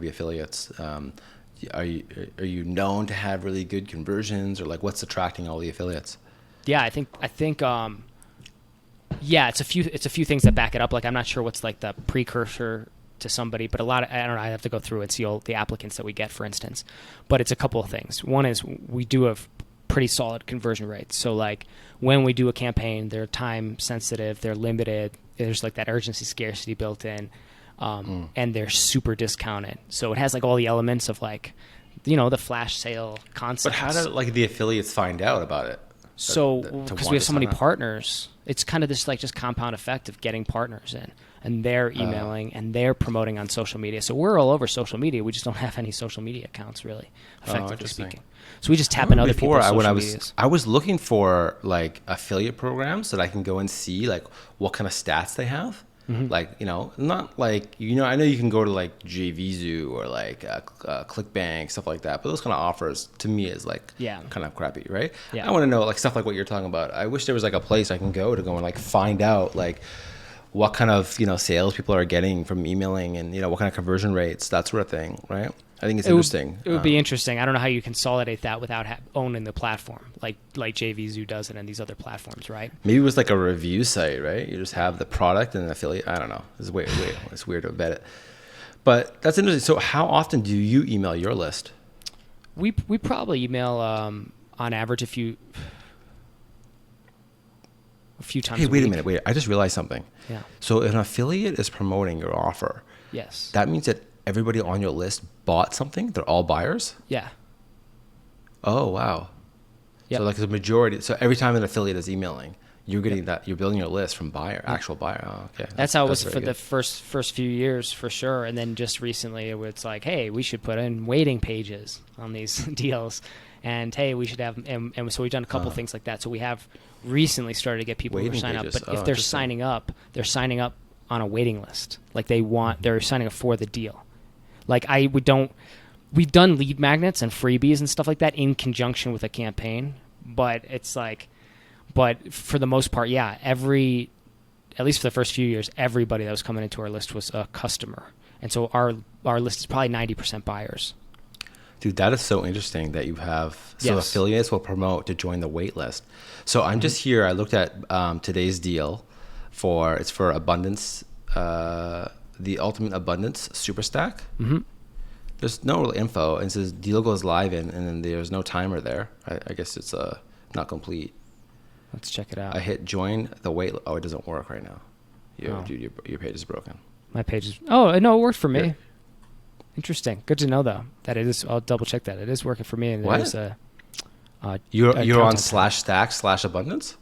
affiliates? Are you known to have really good conversions, or what's attracting all the affiliates? Yeah, I think it's a few things that back it up. I'm not sure what's the precursor to somebody, but I don't know, I have to go through and see all the applicants that we get, for instance. But it's a couple of things. One is we do have pretty solid conversion rates. So when we do a campaign, they're time sensitive, they're limited, there's that urgency scarcity built in, and they're super discounted. So it has all the elements of the flash sale concept. But how do the affiliates find out about it? So because we have so many partners, it's kind of this just compound effect of getting partners in, and they're emailing and they're promoting on social media. So we're all over social media. We just don't have any social media accounts, really, effectively speaking. So we just tap in other people's social medias. I was looking for affiliate programs so that I can go and see what kind of stats they have. Mm-hmm. Not I know you can go to JVZoo or ClickBank, stuff like that, but those kind of offers to me is kind of crappy, right? Yeah. I want to know stuff like what you're talking about. I wish there was a place I can go and find out what kind of sales people are getting from emailing, and what kind of conversion rates, that sort of thing, right? I think it's interesting. It would be interesting. I don't know how you consolidate that without owning the platform, like JVZoo does it and these other platforms, right? Maybe it was a review site, right? You just have the product and an affiliate. I don't know. It's weird. It's weird to vet it. But that's interesting. So how often do you email your list? We probably email on average a few times. Hey, wait a minute. Wait, I just realized something. Yeah. So if an affiliate is promoting your offer, yes, that means that everybody on your list bought something? They're all buyers? Yeah. Oh, wow. Yep. So the majority. So every time an affiliate is emailing, you're getting that. You're building your list from actual buyer. Oh, okay. That's how it was for the first few years, for sure. And then just recently, it's hey, we should put in waiting pages on these deals, and hey, we should have. And so we've done a couple things like that. So we have recently started to get people who sign up. But if they're signing up on a waiting list. They're signing up for the deal. We've done lead magnets and freebies and stuff like that in conjunction with a campaign, but it's but for the most part, yeah, every at least for the first few years, everybody that was coming into our list was a customer. And so our list is probably 90% buyers. Dude, that is so interesting that you have, so Yes. affiliates will promote to join the wait list. So I'm just here, I looked at today's deal it's for Abundance, the Ultimate Abundance Super Stack. Mm-hmm. There's no real info, and it says deal goes live and then there's no timer there. I guess it's not complete. Let's check it out. I hit join the wait. Oh, it doesn't work right now. Oh. Dude, your page is broken. My page is... Oh, no, it worked for me. Here. Interesting. Good to know, though, that it is... I'll double check that. It is working for me. And What? there's a You're on content /stack/abundance?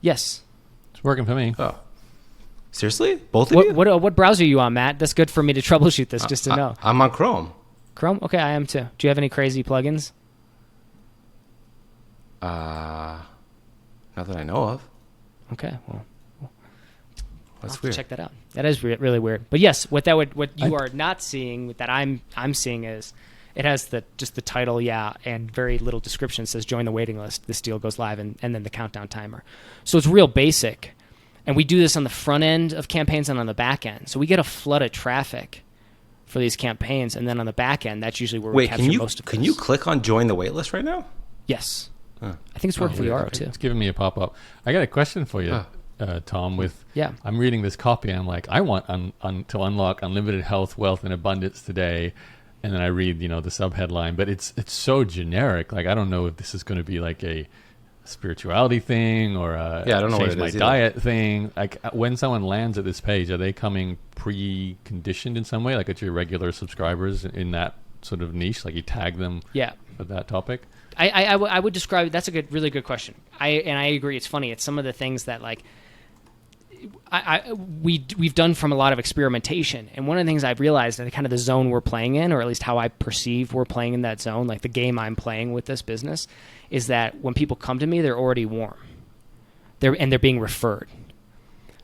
Yes. It's working for me. Oh. Seriously? Both of you? What browser are you on, Matt? That's good for me to troubleshoot this, just to know. I'm on Chrome. Chrome? Okay, I am too. Do you have any crazy plugins? Not that I know of. Okay, well, That's I'll have weird. to check that out. That is really weird. But yes, what you are not seeing that I'm seeing is it has just the title, and very little description. It says join the waiting list. This deal goes live, and then the countdown timer. So it's real basic, and we do this on the front end of campaigns and on the back end. So we get a flood of traffic for these campaigns, and then on the back end, that's usually where we Wait, capture most of this. can you click on join the waitlist right now? Yes, Huh. I think it's working for Yaro too. It's giving me a pop-up. I got a question for you, Huh. Tom. Yeah. I'm reading this copy, and I'm like, I want to unlock unlimited health, wealth, and abundance today. And then I read, the subheadline, but it's so generic. Like, I don't know if this is going to be like a spirituality thing or a I don't know what change it my is either. diet thing. Like, when someone lands at this page, are they coming pre-conditioned in some way? Like, it's your regular subscribers in that sort of niche? Like, you tag them Yeah. with that topic? I would describe that's a really good question. I agree. It's funny. It's some of the things that like we've done from a lot of experimentation. And one of the things I've realized that kind of the zone we're playing in, or at least how I perceive we're playing in that zone, like the game I'm playing with this business, is that when people come to me, they're already warm. They're being referred.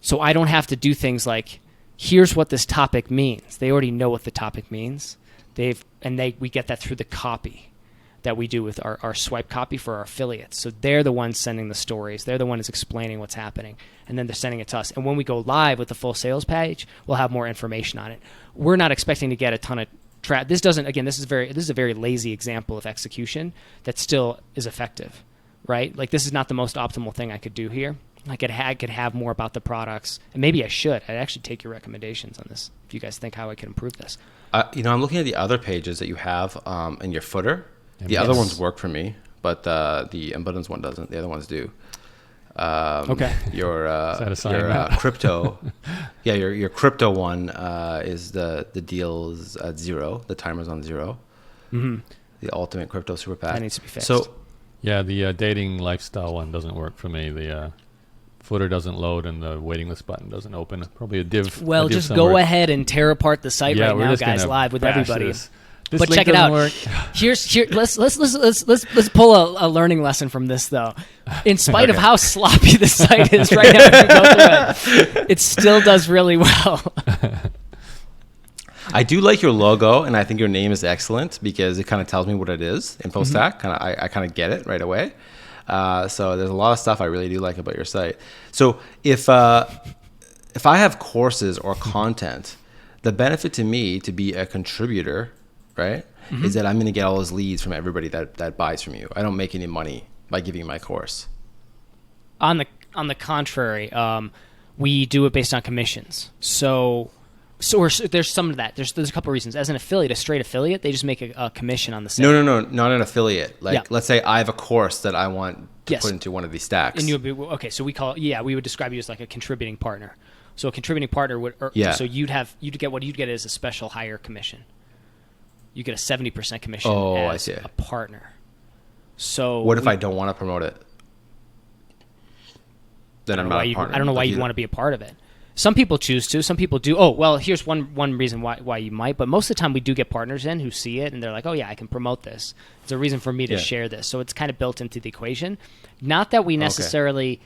So I don't have to do things like, here's what this topic means. They already know what the topic means. We get that through the copy that we do with our swipe copy for our affiliates. So they're the ones sending the stories. They're the ones explaining what's happening. And then they're sending it to us. And when we go live with the full sales page, we'll have more information on it. We're not expecting to get a ton of this is a very lazy example of execution that still is effective, right? Like, this is not the most optimal thing I could do here. I could have more about the products, and maybe I should. I'd actually take your recommendations on this if you guys think how I can improve this. I'm looking at the other pages that you have in your footer. The other ones work for me, but the abundance one doesn't. The other ones do. Okay. Your Is that a sign, Matt? crypto, your crypto one is the deal is at 0. The timer's on 0. Mm-hmm. The ultimate crypto super pack. That needs to be fixed. So Yeah, the dating lifestyle one doesn't work for me. The footer doesn't load and the waiting list button doesn't open. Probably a div. Well, a div just somewhere. go ahead and tear apart the site right we're now, just guys, gonna live with bash everybody. This. This But link check it doesn't out. work. Let's pull a learning lesson from this though. In spite of how sloppy the site is right now, if you go through it still does really well. I do like your logo, and I think your name is excellent because it kind of tells me what it is. InfoStack, I kind of get it right away. So there's a lot of stuff I really do like about your site. So if I have courses or content, the benefit to me to be a contributor, right, is that I'm going to get all those leads from everybody that buys from you. I don't make any money by giving you my course. On the contrary, we do it based on commissions. So there's some of that. There's a couple of reasons. As an affiliate, a straight affiliate, they just make a commission on the sale. No, not an affiliate. Like, Yeah. let's say I have a course that I want to Yes. put into one of these stacks. And you'll be okay. So we would describe you as like a contributing partner. So a contributing partner would. So you'd get is a special higher commission. You get a 70% commission Oh, I as see. a partner. So What if I don't want to promote it? Then I'm not a partner. I don't know why you'd want to be a part of it. Some people choose to. Some people do. Oh, well, here's one reason why you might. But most of the time, we do get partners in who see it and they're like, "Oh yeah, I can promote this. It's a reason for me to share this." So it's kind of built into the equation. Not that we necessarily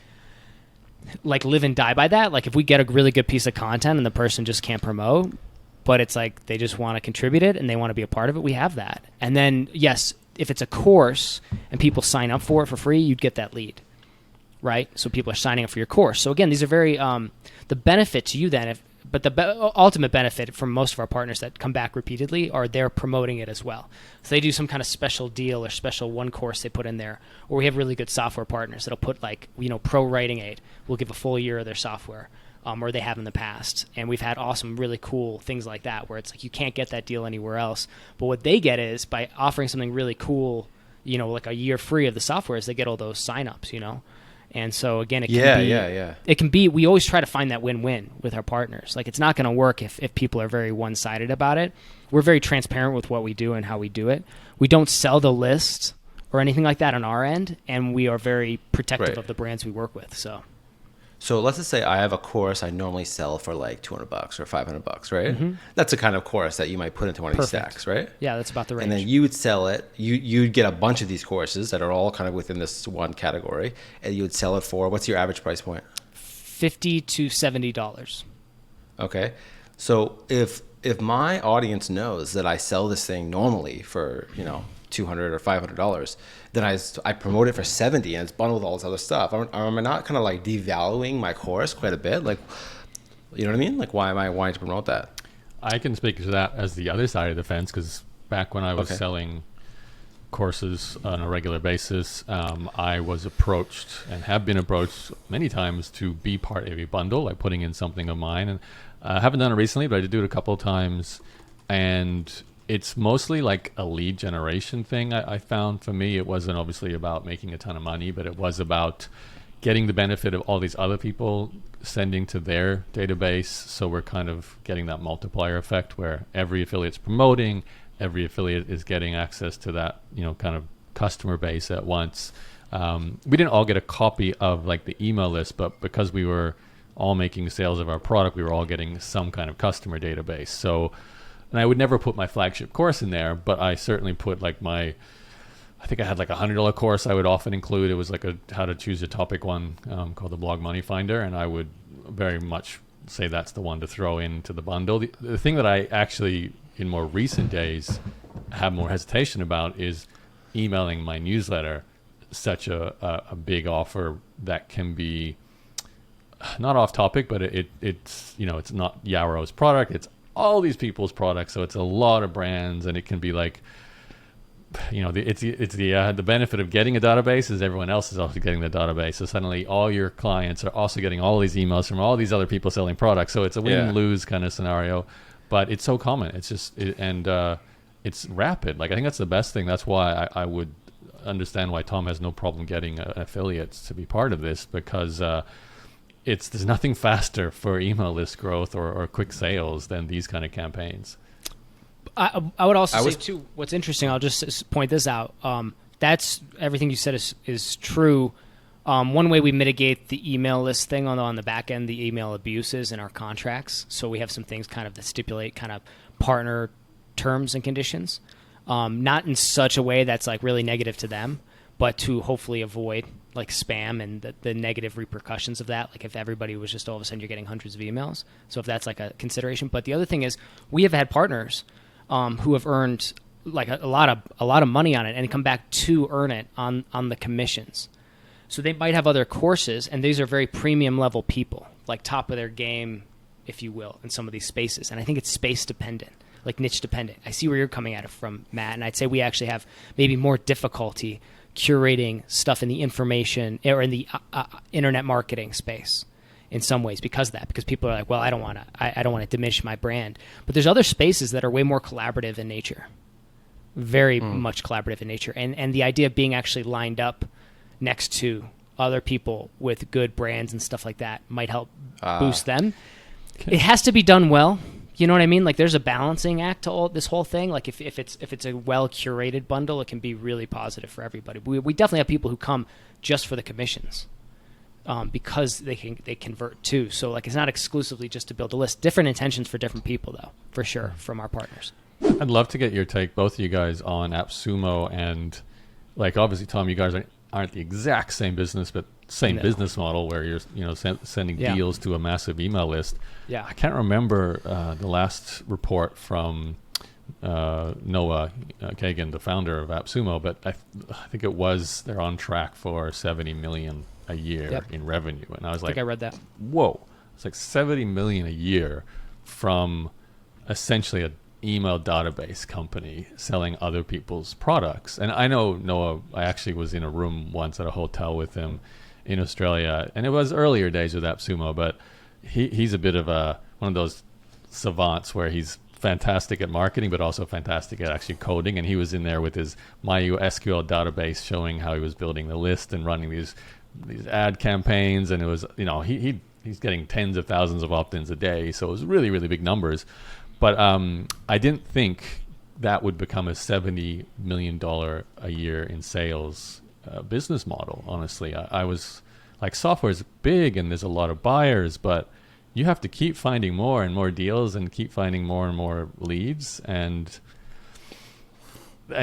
like live and die by that. Like if we get a really good piece of content and the person just can't promote, but it's like they just want to contribute it and they want to be a part of it, we have that. And then yes, if it's a course and people sign up for it for free, you'd get that lead. right? So people are signing up for your course. So again, these are very the benefit to you then, but the ultimate benefit from most of our partners that come back repeatedly are they're promoting it as well. So they do some kind of special deal or special one course they put in there, or we have really good software partners that'll put like, Pro Writing Aid will give a full year of their software, or they have in the past. And we've had awesome, really cool things like that where it's like you can't get that deal anywhere else. But what they get is by offering something really cool, like a year free of the software, is they get all those signups, And so again, it can It can be. We always try to find that win-win with our partners. Like it's not going to work if people are very one-sided about it. We're very transparent with what we do and how we do it. We don't sell the list or anything like that on our end, and we are very protective of the brands we work with. So let's just say I have a course I normally sell for like $200 or $500, right? Mm-hmm. That's the kind of course that you might put into one of these stacks, right? Yeah, that's about the range. And then you would sell it. You'd get a bunch of these courses that are all kind of within this one category, and you would sell it for, what's your average price point? $50 to $70. Okay. So if my audience knows that I sell this thing normally for, $200 or $500, then I promote it for $70 and it's bundled with all this other stuff. Am I not kind of like devaluing my course quite a bit? Like, you know what I mean? Like, why am I wanting to promote that? I can speak to that as the other side of the fence, because back when I was selling courses on a regular basis, I was approached and have been approached many times to be part of a bundle, like putting in something of mine. And I haven't done it recently, but I did do it a couple of times. And it's mostly like a lead generation thing. I found for me, it wasn't obviously about making a ton of money, but it was about getting the benefit of all these other people sending to their database. So we're kind of getting that multiplier effect where every affiliate's promoting, every affiliate is getting access to that, kind of customer base at once. We didn't all get a copy of like the email list, but because we were all making sales of our product, we were all getting some kind of customer database. So, and I would never put my flagship course in there, but I certainly put like I think I had like $100 course I would often include. It was like a how to choose a topic one called the Blog Money Finder. And I would very much say that's the one to throw into the bundle. The thing that I actually, in more recent days, have more hesitation about is emailing my newsletter. Such a big offer that can be not off topic, but it's it's not Yaro's product. It's all these people's products, so it's a lot of brands, and it can be like, the benefit of getting a database is everyone else is also getting the database. So suddenly all your clients are also getting all these emails from all these other people selling products. So it's a win-lose kind of scenario, but it's so common. It's just it's rapid. Like I think that's the best thing. That's why I would understand why Tom has no problem getting affiliates to be part of this, because there's nothing faster for email list growth or quick sales than these kind of campaigns. I would also say too, what's interesting, I'll just point this out. That's everything you said is true. One way we mitigate the email list thing on the back end, the email abuses in our contracts. So we have some things kind of that stipulate kind of partner terms and conditions, not in such a way that's like really negative to them, but to hopefully avoid like spam and the negative repercussions of that. Like if everybody was just all of a sudden you're getting hundreds of emails. So if that's like a consideration. But the other thing is we have had partners who have earned like a lot of money on it and come back to earn it on the commissions. So they might have other courses, and these are very premium level people, like top of their game, if you will, in some of these spaces. And I think it's space dependent, like niche dependent. I see where you're coming at it from, Matt, and I'd say we actually have maybe more difficulty curating stuff in the information or in the internet marketing space in some ways because of that, because people are like, well, I don't want to diminish my brand. But there's other spaces that are way more collaborative in nature, very much collaborative in nature. And the idea of being actually lined up next to other people with good brands and stuff like that might help boost them. Okay. It has to be done well. You know what I mean? Like there's a balancing act to all this whole thing. Like if it's a well curated bundle, it can be really positive for everybody. We definitely have people who come just for the commissions because they convert too. So like it's not exclusively just to build a list. Different intentions for different people though, for sure, from our partners. I'd love to get your take, both of you guys, on AppSumo and like obviously Tom, you guys aren't the exact same business, but same business model where you're sending deals to a massive email list. Yeah, I can't remember the last report from Noah Kagan, the founder of AppSumo, but I think it was they're on track for 70 million a year Yep. in revenue. And I was I like, think I read that. whoa, it's like 70 million a year from essentially an email database company selling other people's products. And I know Noah, I actually was in a room once at a hotel with him in Australia, and it was earlier days with AppSumo, but he's a bit of one of those savants where he's fantastic at marketing but also fantastic at actually coding, and he was in there with his MySQL database showing how he was building the list and running these ad campaigns, and it was, he's getting tens of thousands of opt-ins a day, so it was really, really big numbers. But I didn't think that would become a $70 million a year in sales business model, honestly. I was like, software is big and there's a lot of buyers, but you have to keep finding more and more deals and keep finding more and more leads and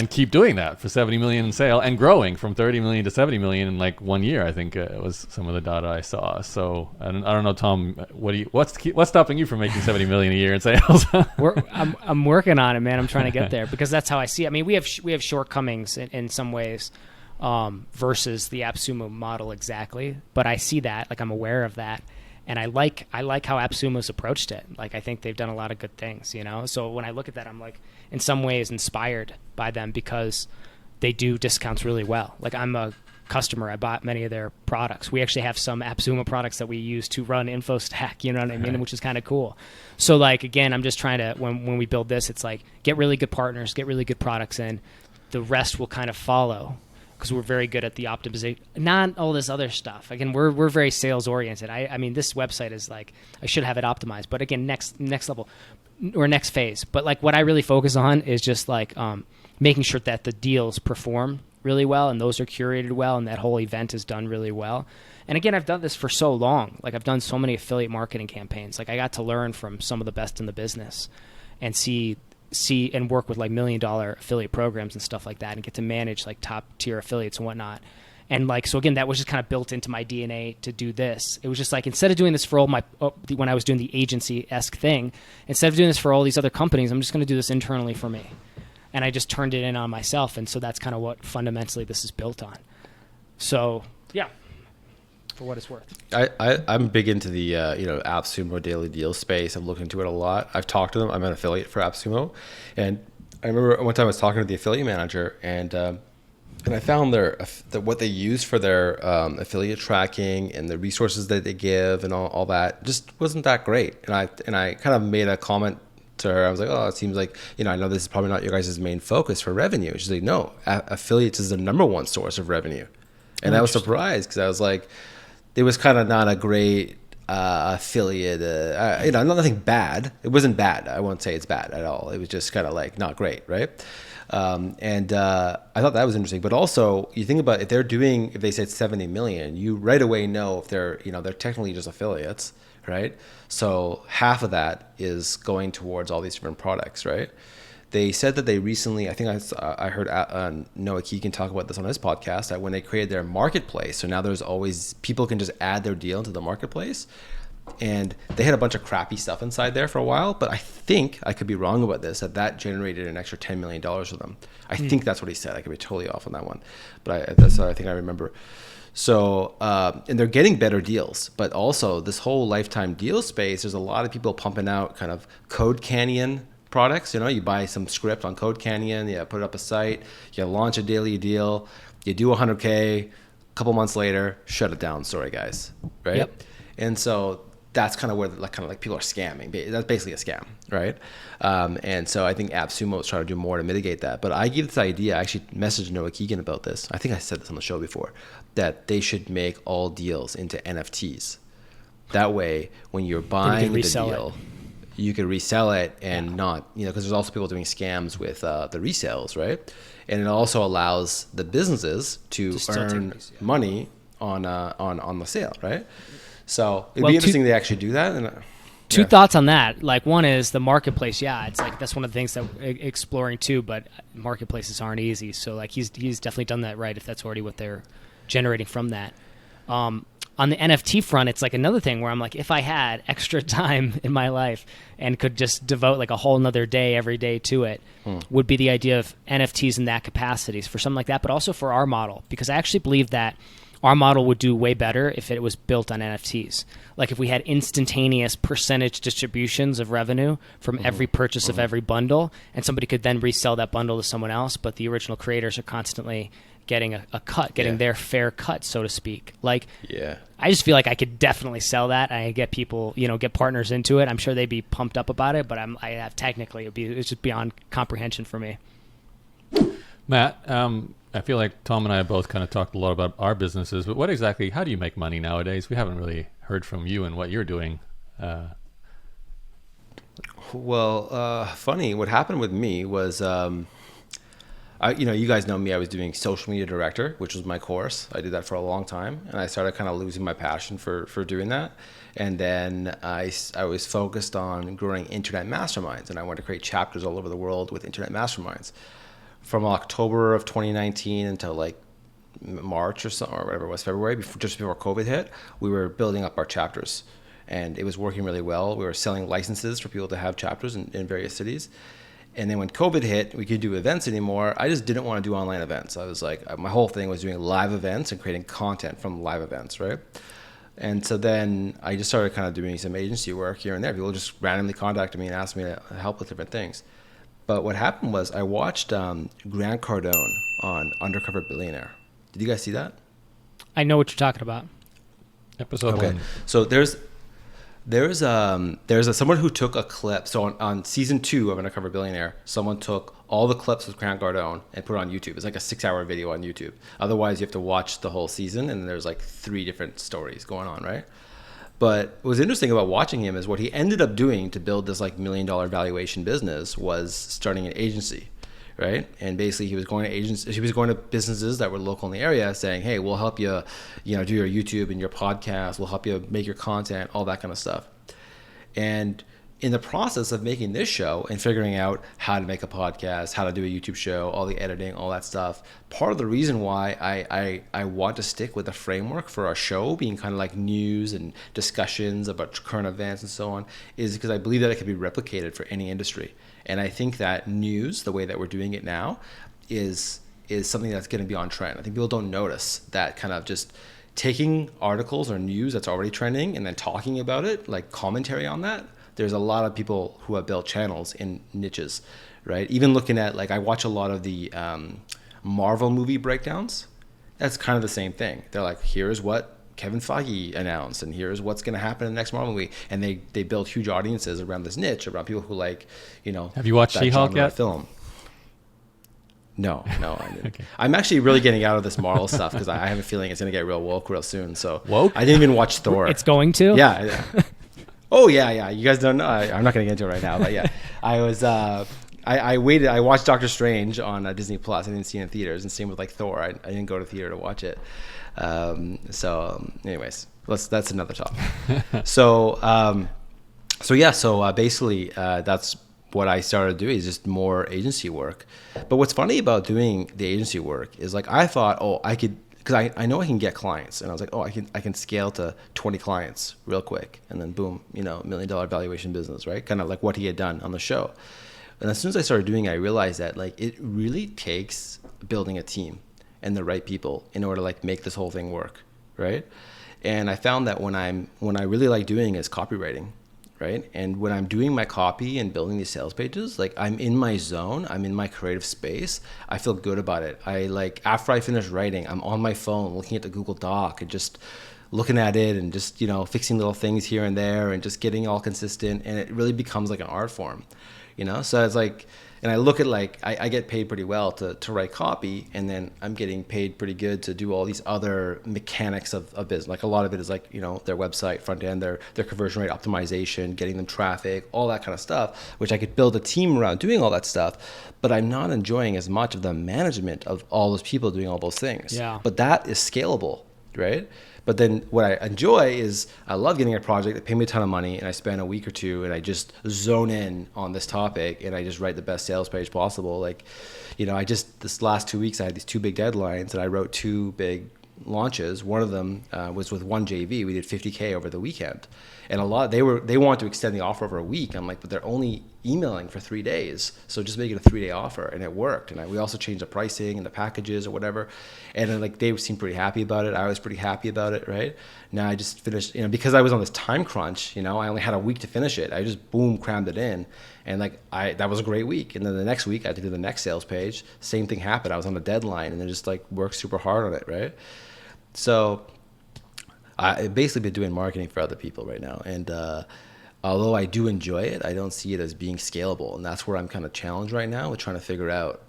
keep doing that for 70 million in sale and growing from 30 million to 70 million in like 1 year. I think it was some of the data I saw. So I don't know, Tom, what's stopping you from making 70 million a year in sales? I'm working on it, man. I'm trying to get there because that's how I see it. I mean, we have shortcomings in some ways versus the AppSumo model exactly, but I see that, like I'm aware of that. And I like how AppSumo's approached it. Like, I think they've done a lot of good things, So when I look at that, I'm like, in some ways, inspired by them because they do discounts really well. Like, I'm a customer. I bought many of their products. We actually have some AppSumo products that we use to run InfoStack, you know what I mean? Which is kind of cool. So, like, again, I'm just trying to, when we build this, it's like, get really good partners, get really good products in. The rest will kind of follow. Because we're very good at the optimization, not all this other stuff. Again, we're very sales oriented. I mean, this website is like, I should have it optimized, but again, next level or next phase. But like, what I really focus on is just like making sure that the deals perform really well and those are curated well and that whole event is done really well. And again, I've done this for so long. Like, I've done so many affiliate marketing campaigns. Like, I got to learn from some of the best in the business and see and work with like $1 million affiliate programs and stuff like that and get to manage like top tier affiliates and whatnot. And like, so again, that was just kind of built into my DNA to do this. It was just like, instead of doing this for all when I was doing the agency-esque thing, instead of doing this for all these other companies, I'm just going to do this internally for me. And I just turned it in on myself. And so that's kind of what fundamentally this is built on. So yeah, for what it's worth. I'm big into the AppSumo daily deal space. I'm looking into it a lot. I've talked to them. I'm an affiliate for AppSumo, and I remember one time I was talking to the affiliate manager, and I found what they use for their affiliate tracking and the resources that they give and all that just wasn't that great. And I kind of made a comment to her. I was like, oh, it seems like, I know this is probably not your guys' main focus for revenue. She's like, no, affiliates is the number one source of revenue. And I was surprised because I was like, it was kind of not a great affiliate, nothing bad. It wasn't bad. I won't say it's bad at all. It was just kind of like not great, right? And I thought that was interesting. But also, you think about if they said 70 million, you right away know if they're technically just affiliates, right? So half of that is going towards all these different products, right? They said that they recently, I think I heard Noah Keegan talk about this on his podcast, that when they created their marketplace, so now there's always, people can just add their deal into the marketplace, and they had a bunch of crappy stuff inside there for a while, but I think, I could be wrong about this, that generated an extra $10 million for them. I think that's what he said. I could be totally off on that one, but that's what I think I remember. So, and they're getting better deals, but also this whole lifetime deal space, there's a lot of people pumping out kind of Code Canyon products. You buy some script on Code Canyon, you put up a site, you launch a daily deal, you do 100K, a couple months later, shut it down. Sorry, guys. Right? Yep. And so that's kind of where people are scamming. That's basically a scam, right? And so I think AppSumo is trying to do more to mitigate that. But I give this idea, I actually messaged Noah Keegan about this. I think I said this on the show before, that they should make all deals into NFTs. That way, when you're buying the deal, you could resell it and not, because there's also people doing scams with the resales, right? And it also allows the businesses to earn money on the sale, right? So it'd be interesting they actually do that. And, two thoughts on that. Like, one is the marketplace. Yeah, it's like that's one of the things that we're exploring too. But marketplaces aren't easy. So like he's definitely done that right if that's already what they're generating from that. On the NFT front, it's like another thing where I'm like, if I had extra time in my life and could just devote like a whole nother day every day to it, would be the idea of NFTs in that capacities for something like that, but also for our model, because I actually believe that our model would do way better if it was built on NFTs. Like if we had instantaneous percentage distributions of revenue from every purchase of every bundle, and somebody could then resell that bundle to someone else, but the original creators are constantly getting a cut, getting their fair cut, so to speak. Like, I just feel like I could definitely sell that. I get people, get partners into it. I'm sure they'd be pumped up about it, but I have technically, it's just beyond comprehension for me. Matt, I feel like Tom and I have both kind of talked a lot about our businesses, but how do you make money nowadays? We haven't really heard from you and what you're doing. Well, funny, what happened with me was, you guys know me, I was doing social media director, which was my course. I did that for a long time, and I started kind of losing my passion for doing that. And then I was focused on growing internet masterminds, and I wanted to create chapters all over the world with internet masterminds. From October of 2019 until like March or whatever it was, February, just before COVID hit, we were building up our chapters, and it was working really well. We were selling licenses for people to have chapters in various cities. And then when COVID hit, we couldn't do events anymore. I just didn't want to do online events. I was like, my whole thing was doing live events and creating content from live events, right? And so then I just started kind of doing some agency work here and there. People just randomly contacted me and asked me to help with different things. But what happened was I watched Grant Cardone on Undercover Billionaire. Did you guys see that? I know what you're talking about. Episode 1. So there's someone who took a clip. So on season 2 of Undercover Billionaire, someone took all the clips with Grant Cardone and put it on YouTube. It's like a 6-hour video on YouTube. Otherwise, you have to watch the whole season, and there's like 3 different stories going on, right? But what was interesting about watching him is what he ended up doing to build this like $1 million valuation business was starting an agency, right? And basically he was going to businesses that were local in the area saying, hey, we'll help you, do your YouTube and your podcast. We'll help you make your content, all that kind of stuff. And in the process of making this show and figuring out how to make a podcast, how to do a YouTube show, all the editing, all that stuff, part of the reason why I want to stick with the framework for our show being kind of like news and discussions about current events and so on is because I believe that it can be replicated for any industry. And I think that news, the way that we're doing it now, is something that's going to be on trend. I think people don't notice that kind of just taking articles or news that's already trending and then talking about it, like commentary on that. There's a lot of people who have built channels in niches, right? Even looking at, like, I watch a lot of the Marvel movie breakdowns. That's kind of the same thing. They're like, here's what Kevin Feige announced, and here's what's going to happen in the next Marvel movie. And they build huge audiences around this niche, around people who like, Have you watched She-Hulk yet? Film. No, I didn't. Okay. I'm actually really getting out of this Marvel stuff because I have a feeling it's going to get real woke real soon. So woke? I didn't even watch Thor. It's going to? Yeah. Oh yeah. You guys don't know. I'm not going to get into it right now, but yeah, I was. I waited. I watched Doctor Strange on Disney Plus. I didn't see it in theaters, and same with like Thor. I didn't go to theater to watch it. Anyways, that's another topic. So basically, that's what I started doing, is just more agency work. But what's funny about doing the agency work is, like, I thought, I could. Because I know I can get clients, and I was like, I can scale to 20 clients real quick, and then boom, $1 million valuation business, right? Kind of like what he had done on the show. And as soon as I started doing it, I realized that, like, it really takes building a team and the right people in order to, like, make this whole thing work, right? And I found that when I really like doing is copywriting, right? And when I'm doing my copy and building these sales pages, like, I'm in my zone, I'm in my creative space, I feel good about it. After I finish writing, I'm on my phone looking at the Google Doc and just looking at it and just, fixing little things here and there and just getting all consistent. And it really becomes like an art form, So it's like, and I look at, like, I get paid pretty well to write copy, and then I'm getting paid pretty good to do all these other mechanics of business. Like, a lot of it is like, their website, front end, their conversion rate optimization, getting them traffic, all that kind of stuff, which I could build a team around doing all that stuff. But I'm not enjoying as much of the management of all those people doing all those things. Yeah. But that is scalable, right? But then what I enjoy is I love getting a project that pays me a ton of money, and I spend a week or two and I just zone in on this topic and I just write the best sales page possible. Like, this last 2 weeks I had these 2 big deadlines, and I wrote 2 big launches. One of them was with one JV. We did 50K over the weekend, and they wanted to extend the offer over a week. I'm like, but they're only emailing for 3 days, so just make it a 3-day offer, and it worked. And we also changed the pricing and the packages or whatever, and then like they seemed pretty happy about it. I was pretty happy about it, right? Now I just finished, because I was on this time crunch. I only had a week to finish it. I just boom crammed it in, and that was a great week. And then the next week I had to do the next sales page. Same thing happened. I was on a deadline, and then just like worked super hard on it, right? So I've basically been doing marketing for other people right now. And although I do enjoy it, I don't see it as being scalable. And that's where I'm kind of challenged right now with trying to figure out,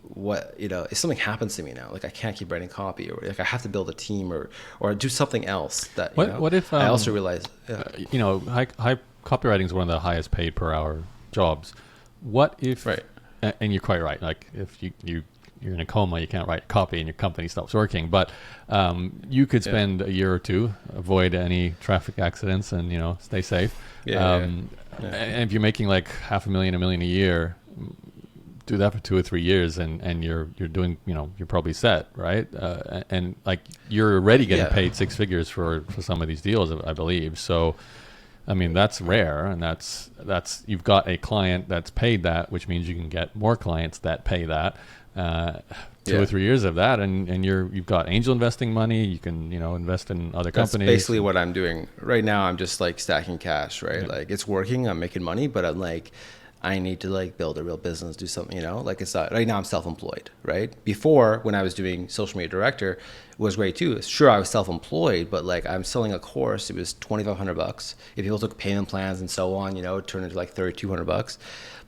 what, if something happens to me now, like I can't keep writing copy, or like I have to build a team or do something else that, what if, I also realize, high copywriting is one of the highest paid per hour jobs. What if, right. And you're quite right. Like if you're in a coma, you can't write copy and your company stops working. But you could spend a year or two, avoid any traffic accidents, and stay safe. And if you're making like $500,000, $1 million a year, do that for 2 or 3 years, and you're doing, you're probably set, right? And like you're already getting paid 6 figures for some of these deals, I believe. So, I mean, that's rare, and that's you've got a client that's paid that, which means you can get more clients that pay that. 2 or 3 years of that, and you've got angel investing money. You can invest in other companies. That's basically what I'm doing right now. I'm just like stacking cash, right? Like it's working. I'm making money, but I'm like, I need to like build a real business, do something, like it's not, right now I'm self-employed, right? Before, when I was doing social media director, it was great too. Sure, I was self-employed, but like I'm selling a course. It was $2,500. If people took payment plans and so on, it turned into like $3,200.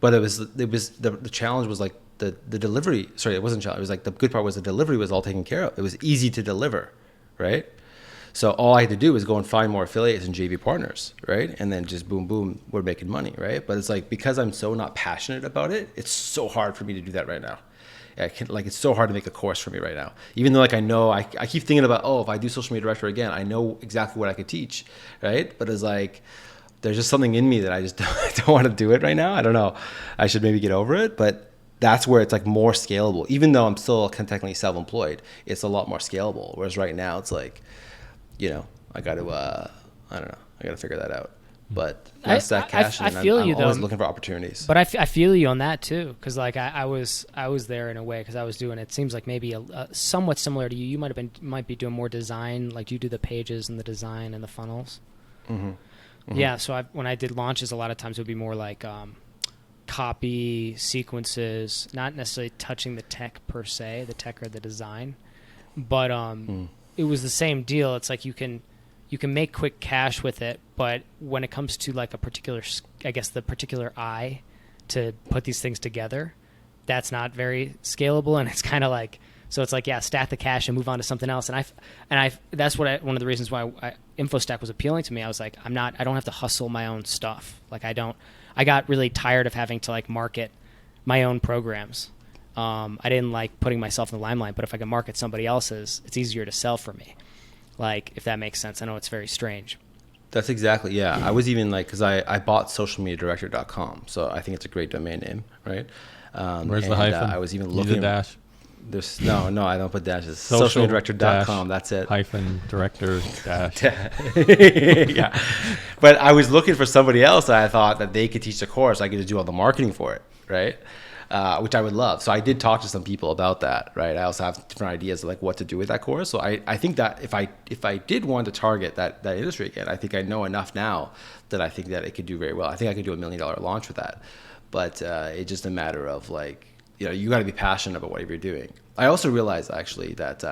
But it was the challenge was like the delivery. Sorry, it wasn't challenge. It was like the good part was the delivery was all taken care of. It was easy to deliver, right? So all I had to do was go and find more affiliates and JV partners, right? And then just boom, boom, we're making money, right? But it's like, because I'm so not passionate about it, it's so hard for me to do that right now. It's so hard to make a course for me right now. Even though like I know, I keep thinking about, if I do social media director again, I know exactly what I could teach, right? But it's like, there's just something in me that I just don't want to do it right now. I don't know. I should maybe get over it, but that's where it's like more scalable. Even though I'm still technically self-employed, it's a lot more scalable. Whereas right now it's like, I got to, I don't know. I got to figure that out. But that's that cash. I feel I'm you always though, looking for opportunities. But I feel you on that too, because like I was there in a way, because I was doing. It seems like maybe a somewhat similar to you. You might be doing more design, like you do the pages and the design and the funnels. Mm-hmm. Mm-hmm. Yeah. So when I did launches, a lot of times it would be more like copy, sequences, not necessarily touching the tech per se, the tech or the design, but it was the same deal. It's like you can make quick cash with it, but when it comes to like a particular, I guess the particular eye to put these things together, that's not very scalable. And it's kind of like, so it's like, stack the cash and move on to something else. And that's one of the reasons why InfoStack was appealing to me. I was like, I don't have to hustle my own stuff. Like I got really tired of having to like market my own programs. I didn't like putting myself in the limelight, but if I can market somebody else's, it's easier to sell for me. Like, if that makes sense. I know it's very strange. That's exactly, yeah. I was even like, because I bought socialmediadirector.com, so I think it's a great domain name, right? Where's the hyphen? I was even looking. Use a dash. There's no, I don't put dashes. Socialmediadirector.com, that's it. Hyphen director dash. Yeah. But I was looking for somebody else that I thought that they could teach the course. I could just do all the marketing for it, right? Which I would love. So I did talk to some people about that, right? I also have different ideas of like what to do with that course. So I think that if I did want to target that industry again, I think I know enough now that I think that it could do very well. I think I could do $1 million launch with that. But it's just a matter of like, you got to be passionate about whatever you're doing. I also realized actually that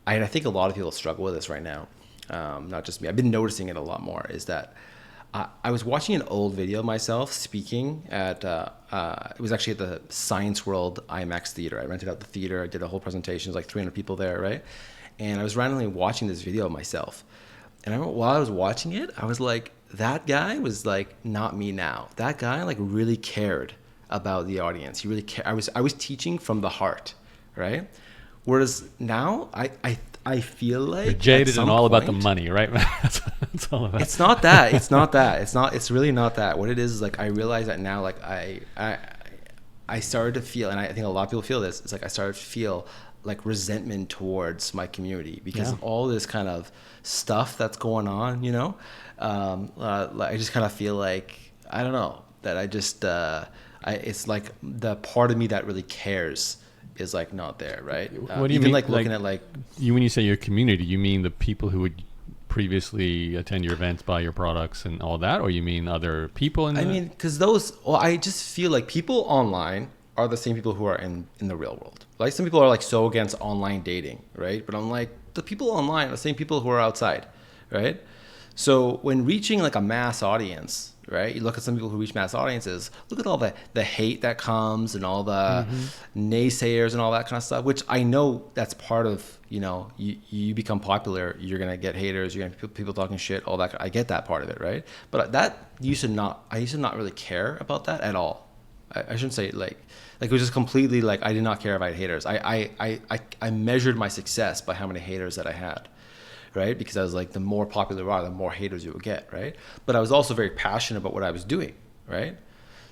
I think a lot of people struggle with this right now. Not just me. I've been noticing it a lot more, is that I was watching an old video of myself speaking at, it was actually at the Science World IMAX Theater. I rented out the theater. I did a whole presentation. It was like 300 people there, right? And I was randomly watching this video of myself. And I remember while I was watching it, I was like, that guy was like not me now. That guy like really cared about the audience. He really cared. I was teaching from the heart, right? Whereas now I feel like you're jaded and all about the money, right? That's all about. It's not that. It's really not that. What it is like I realize that now. Like I started to feel, and I think a lot of people feel this. It's like I started to feel like resentment towards my community because Yeah. of all this kind of stuff that's going on, you know. I just kind of feel like, I don't know, that I just it's like the part of me that really cares is like not there, right? What do you even mean? like looking at like, When you say your community, you mean the people who would previously attend your events, buy your products, and all that, or you mean other people in? I mean, because I just feel like people online are the same people who are in the real world. Like some people are like so against online dating, right? But I'm like, the people online are the same people who are outside, right? So when reaching like a mass audience, right? You look at some people who reach mass audiences, look at all the hate that comes and all the naysayers and all that kind of stuff, which I know that's part of, you know, you become popular, you're going to get haters, you're going to get people talking shit, all that. I get that part of it, right? But I used to not really care about that at all. I shouldn't say like it was just completely like, I did not care if I had haters. I measured my success by how many haters that I had. Right? Because I was like, the more popular you are, the more haters you will get, right? But I was also very passionate about what I was doing, right?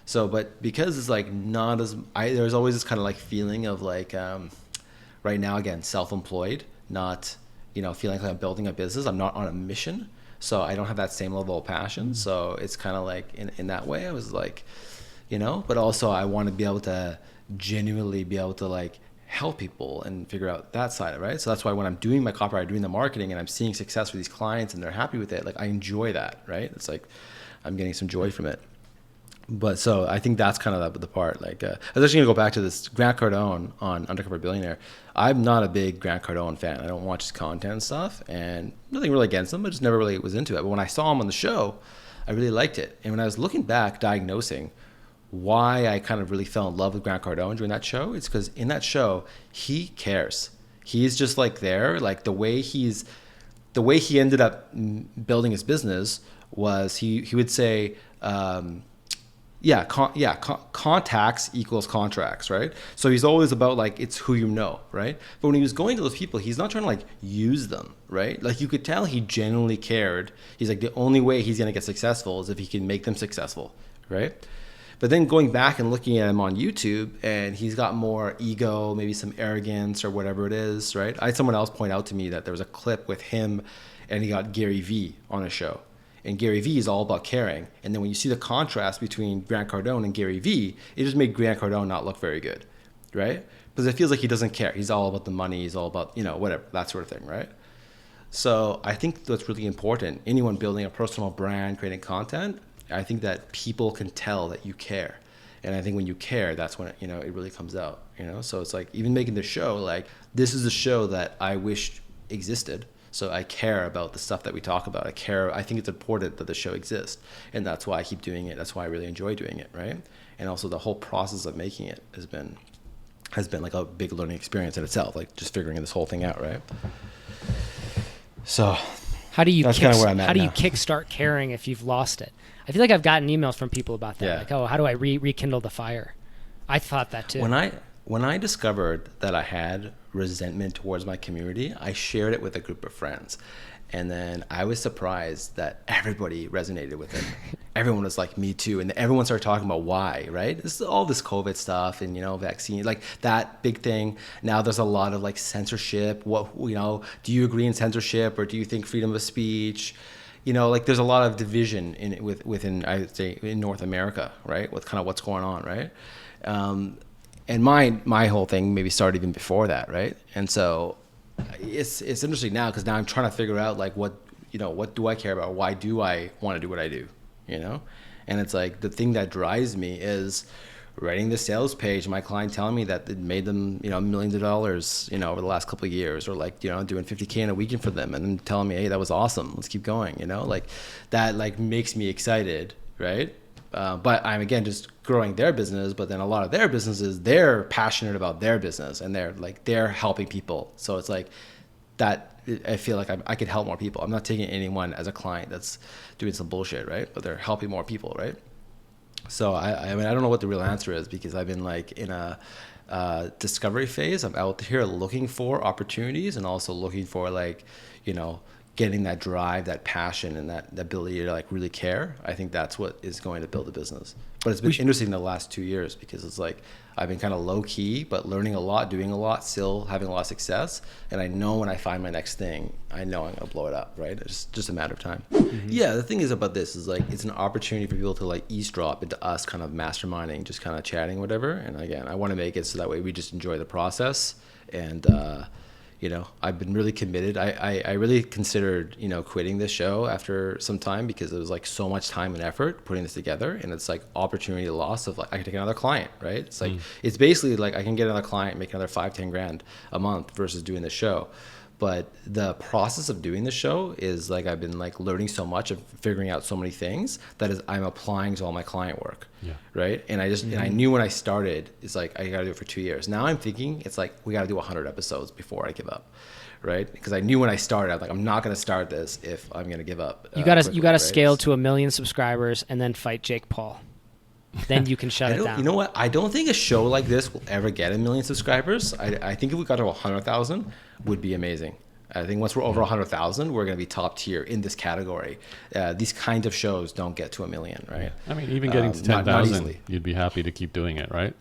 So, but because it's like not as, there's always this kind of like feeling of like, right now, again, self-employed, not, you know, feeling like I'm building a business. I'm not on a mission. So I don't have that same level of passion. So it's kind of like in that way, I was like, you know, but also I want to be able to genuinely be able to like help people and figure out that side of it, right? So that's why when I'm doing my copyright, doing the marketing, and I'm seeing success with these clients and they're happy with it, like I enjoy that, right? It's like I'm getting some joy from it. But so I think that's kind of the part. Like I was actually gonna go back to this Grant Cardone on Undercover Billionaire. I'm not a big Grant Cardone fan. I don't watch his content and stuff, and nothing really against him. I just never really was into it. But when I saw him on the show, I really liked it. And when I was looking back, diagnosing why I kind of really fell in love with Grant Cardone during that show, it's because in that show he cares. He's just like there, like the way he ended up building his business was he would say, contacts equals contracts, right? So he's always about like, it's who you know, right? But when he was going to those people, he's not trying to like use them, right? Like you could tell he genuinely cared. He's like, the only way he's gonna get successful is if he can make them successful, right? But then going back and looking at him on YouTube, and he's got more ego, maybe some arrogance or whatever it is, right? I had someone else point out to me that there was a clip with him and he got Gary Vee on a show. And Gary Vee is all about caring. And then when you see the contrast between Grant Cardone and Gary Vee, it just made Grant Cardone not look very good, right? Because it feels like he doesn't care. He's all about the money. He's all about, you know, whatever, that sort of thing, right? So I think that's really important. Anyone building a personal brand, creating content, I think that people can tell that you care. And I think when you care, that's when it, you know, it really comes out, you know? So it's like, even making the show, like, this is a show that I wish existed. So I care about the stuff that we talk about. I think it's important that the show exists. And that's why I keep doing it. That's why I really enjoy doing it, right? And also the whole process of making it has been like a big learning experience in itself, like just figuring this whole thing out, right? So how do you that's kind of where I'm at how do now. you kickstart caring if you've lost it? I feel like I've gotten emails from people about that. Yeah. Like, oh, how do I rekindle the fire? I thought that too. When I discovered that I had resentment towards my community, I shared it with a group of friends. And then I was surprised that everybody resonated with it. Everyone was like, me too. And everyone started talking about why, right? This is all this COVID stuff and, you know, vaccine, like that big thing. Now there's a lot of like censorship. What, you know, do you agree in censorship or do you think freedom of speech? You know, like there's a lot of division within, I would say, in North America, right? With kind of what's going on, right? And my whole thing maybe started even before that, right? And so it's interesting now because now I'm trying to figure out like what do I care about? Why do I want to do what I do? You know? And it's like the thing that drives me is writing the sales page, my client telling me that it made them, you know, millions of dollars, you know, over the last couple of years, or like, you know, doing 50K in a weekend for them and then telling me, hey, that was awesome. Let's keep going. You know, like that, like makes me excited. Right. But I'm again, just growing their business, but then a lot of their businesses, they're passionate about their business and they're helping people. So it's like that, I feel like I could help more people. I'm not taking anyone as a client that's doing some bullshit. Right. But they're helping more people. Right. So I mean, I don't know what the real answer is because I've been like in a discovery phase. I'm out here looking for opportunities and also looking for like, you know, getting that drive, that passion, and that ability to like really care, I think that's what is going to build a business. But it's been interesting the last 2 years because it's like I've been kind of low key, but learning a lot, doing a lot, still having a lot of success. And I know when I find my next thing, I know I'm gonna blow it up, right? It's just a matter of time. Yeah, the thing is about this is like it's an opportunity for people to like eavesdrop into us kind of masterminding, just kind of chatting, whatever. And again, I want to make it so that way we just enjoy the process. And you know, I've been really committed. I really considered, you know, quitting this show after some time because it was like so much time and effort putting this together, and it's like opportunity loss of like I can take another client, right? It's like it's basically like I can get another client, make another 5-10 grand a month versus doing the show. But the process of doing the show is like I've been like learning so much and figuring out so many things that is I'm applying to all my client work. Yeah. Right. And I just and I knew when I started, it's like I got to do it for 2 years. Now I'm thinking it's like we got to do 100 episodes before I give up. Right. Because I knew when I started, I'm like, I'm not going to start this if I'm going to give up. You got to scale to 1 million subscribers and then fight Jake Paul. Then you can shut it down. You know what? I don't think a show like this will ever get 1 million subscribers. I think if we got to 100,000 would be amazing. I think once we're over 100,000, we're going to be top tier in this category. These kinds of shows don't get to 1 million, right? I mean, even getting to 10,000, you'd be happy to keep doing it, right?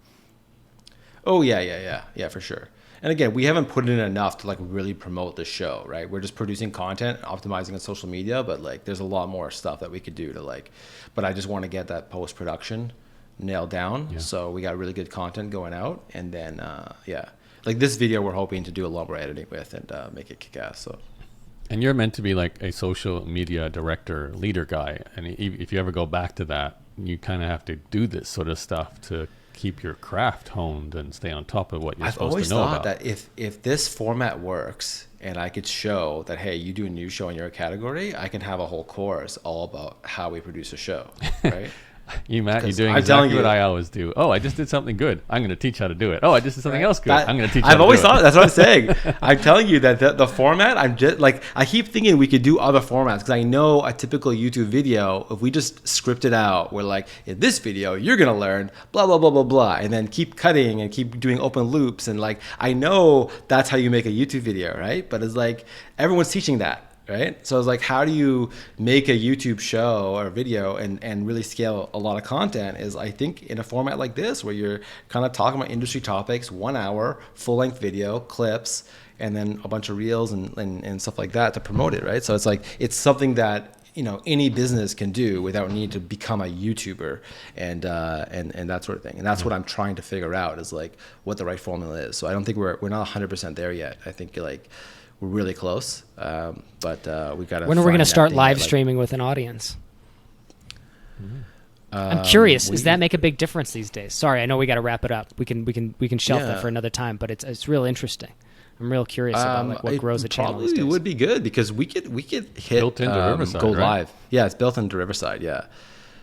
Oh, yeah, for sure. And again, we haven't put in enough to like really promote the show, right? We're just producing content, optimizing on social media, but like there's a lot more stuff that we could do to like, but I just want to get that post-production nailed down. Yeah. So we got really good content going out, and then, like this video we're hoping to do a lot more editing with and make it kick-ass. So. And you're meant to be like a social media director, leader guy. And if you ever go back to that, you kind of have to do this sort of stuff to keep your craft honed and stay on top of what you're supposed to know about. I've always thought that if this format works and I could show that, hey, you do a new show in your category, I can have a whole course all about how we produce a show, right? Matt, you're doing exactly what I always do. Oh, I just did something good. I'm going to teach how to do it. Oh, I just did something else good. I'm going to teach how to do it. I've always thought that's what I'm saying. I'm telling you that the format, I'm just like, I keep thinking we could do other formats because I know a typical YouTube video, if we just script it out, we're like, in this video, you're going to learn blah, blah, blah, blah, blah, and then keep cutting and keep doing open loops. And like, I know that's how you make a YouTube video, right? But it's like, everyone's teaching that. Right. So I was like, how do you make a YouTube show or video and really scale a lot of content is I think in a format like this where you're kind of talking about industry topics, 1 hour, full length video, clips, and then a bunch of reels and stuff like that to promote it. Right. So it's like it's something that, you know, any business can do without needing to become a YouTuber and that sort of thing. And that's what I'm trying to figure out is like what the right formula is. So I don't think we're not 100% there yet. I think like we're really close, but we got to. When are we going to start live streaming with an audience? I'm curious. Does that make a big difference these days? Sorry, I know we got to wrap it up. We can shelf that for another time, but it's real interesting. I'm real curious about like what grows a channel these days. Probably would be good because we could hit built into Riverside, go right? live. Yeah, it's built into Riverside. Yeah,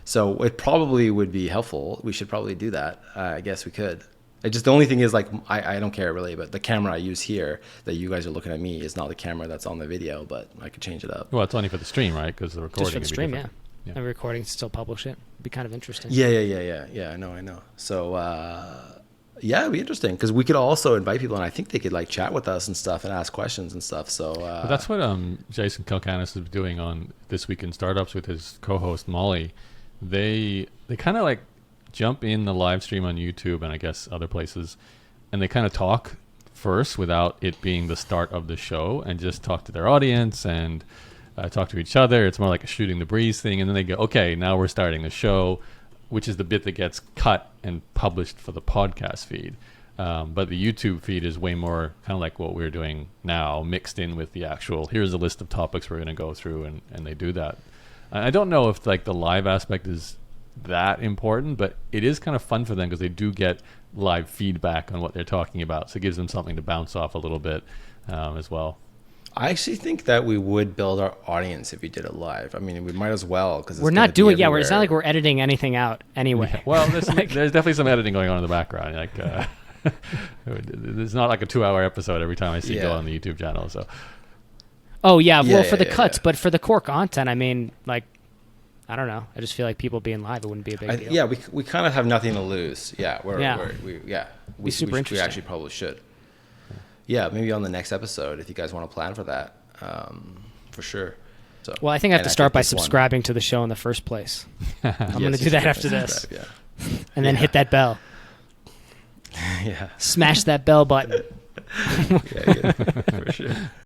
so it probably would be helpful. We should probably do that. I guess we could. The only thing is like I don't care really, but the camera I use here that you guys are looking at me is not the camera that's on the video, but I could change it up. Well, it's only for the stream, right? Because the recording. Just for the stream, yeah. And the recording still publish it. It'd be kind of interesting. Yeah. I know. So it'd be interesting because we could also invite people, and I think they could like chat with us and stuff and ask questions and stuff. So but that's what Jason Kilcanis is doing on This Week in Startups with his co-host Molly. They kind of like jump in the live stream on YouTube and I guess other places, and they kind of talk first without it being the start of the show and just talk to their audience and talk to each other. It's more like a shooting the breeze thing, and then they go, okay, now we're starting the show, which is the bit that gets cut and published for the podcast feed. But the YouTube feed is way more kind of like what we're doing now, mixed in with the actual, here's a list of topics we're going to go through, and they do that. I don't know if like the live aspect is that important, but it is kind of fun for them because they do get live feedback on what they're talking about, so it gives them something to bounce off a little bit as well. I actually think that we would build our audience if we did it live. I mean, we might as well because we're not doing. Yeah, it's not like we're editing anything out anyway. Yeah. Well, there's definitely some editing going on in the background. Like it's not like a 2-hour episode every time I see it go on the YouTube channel. So. Oh yeah, well for the cuts, but for the core content, I mean, like. I don't know. I just feel like people being live, it wouldn't be a big deal. Yeah, we kind of have nothing to lose. Yeah, we actually probably should. Yeah, maybe on the next episode, if you guys want to plan for that, for sure. So, Well, I think I have to start by this one- subscribing to the show in the first place. I'm going to Yes, do that you after should this. subscribe, And then hit that bell. Yeah. Smash that bell button. Yeah, for sure.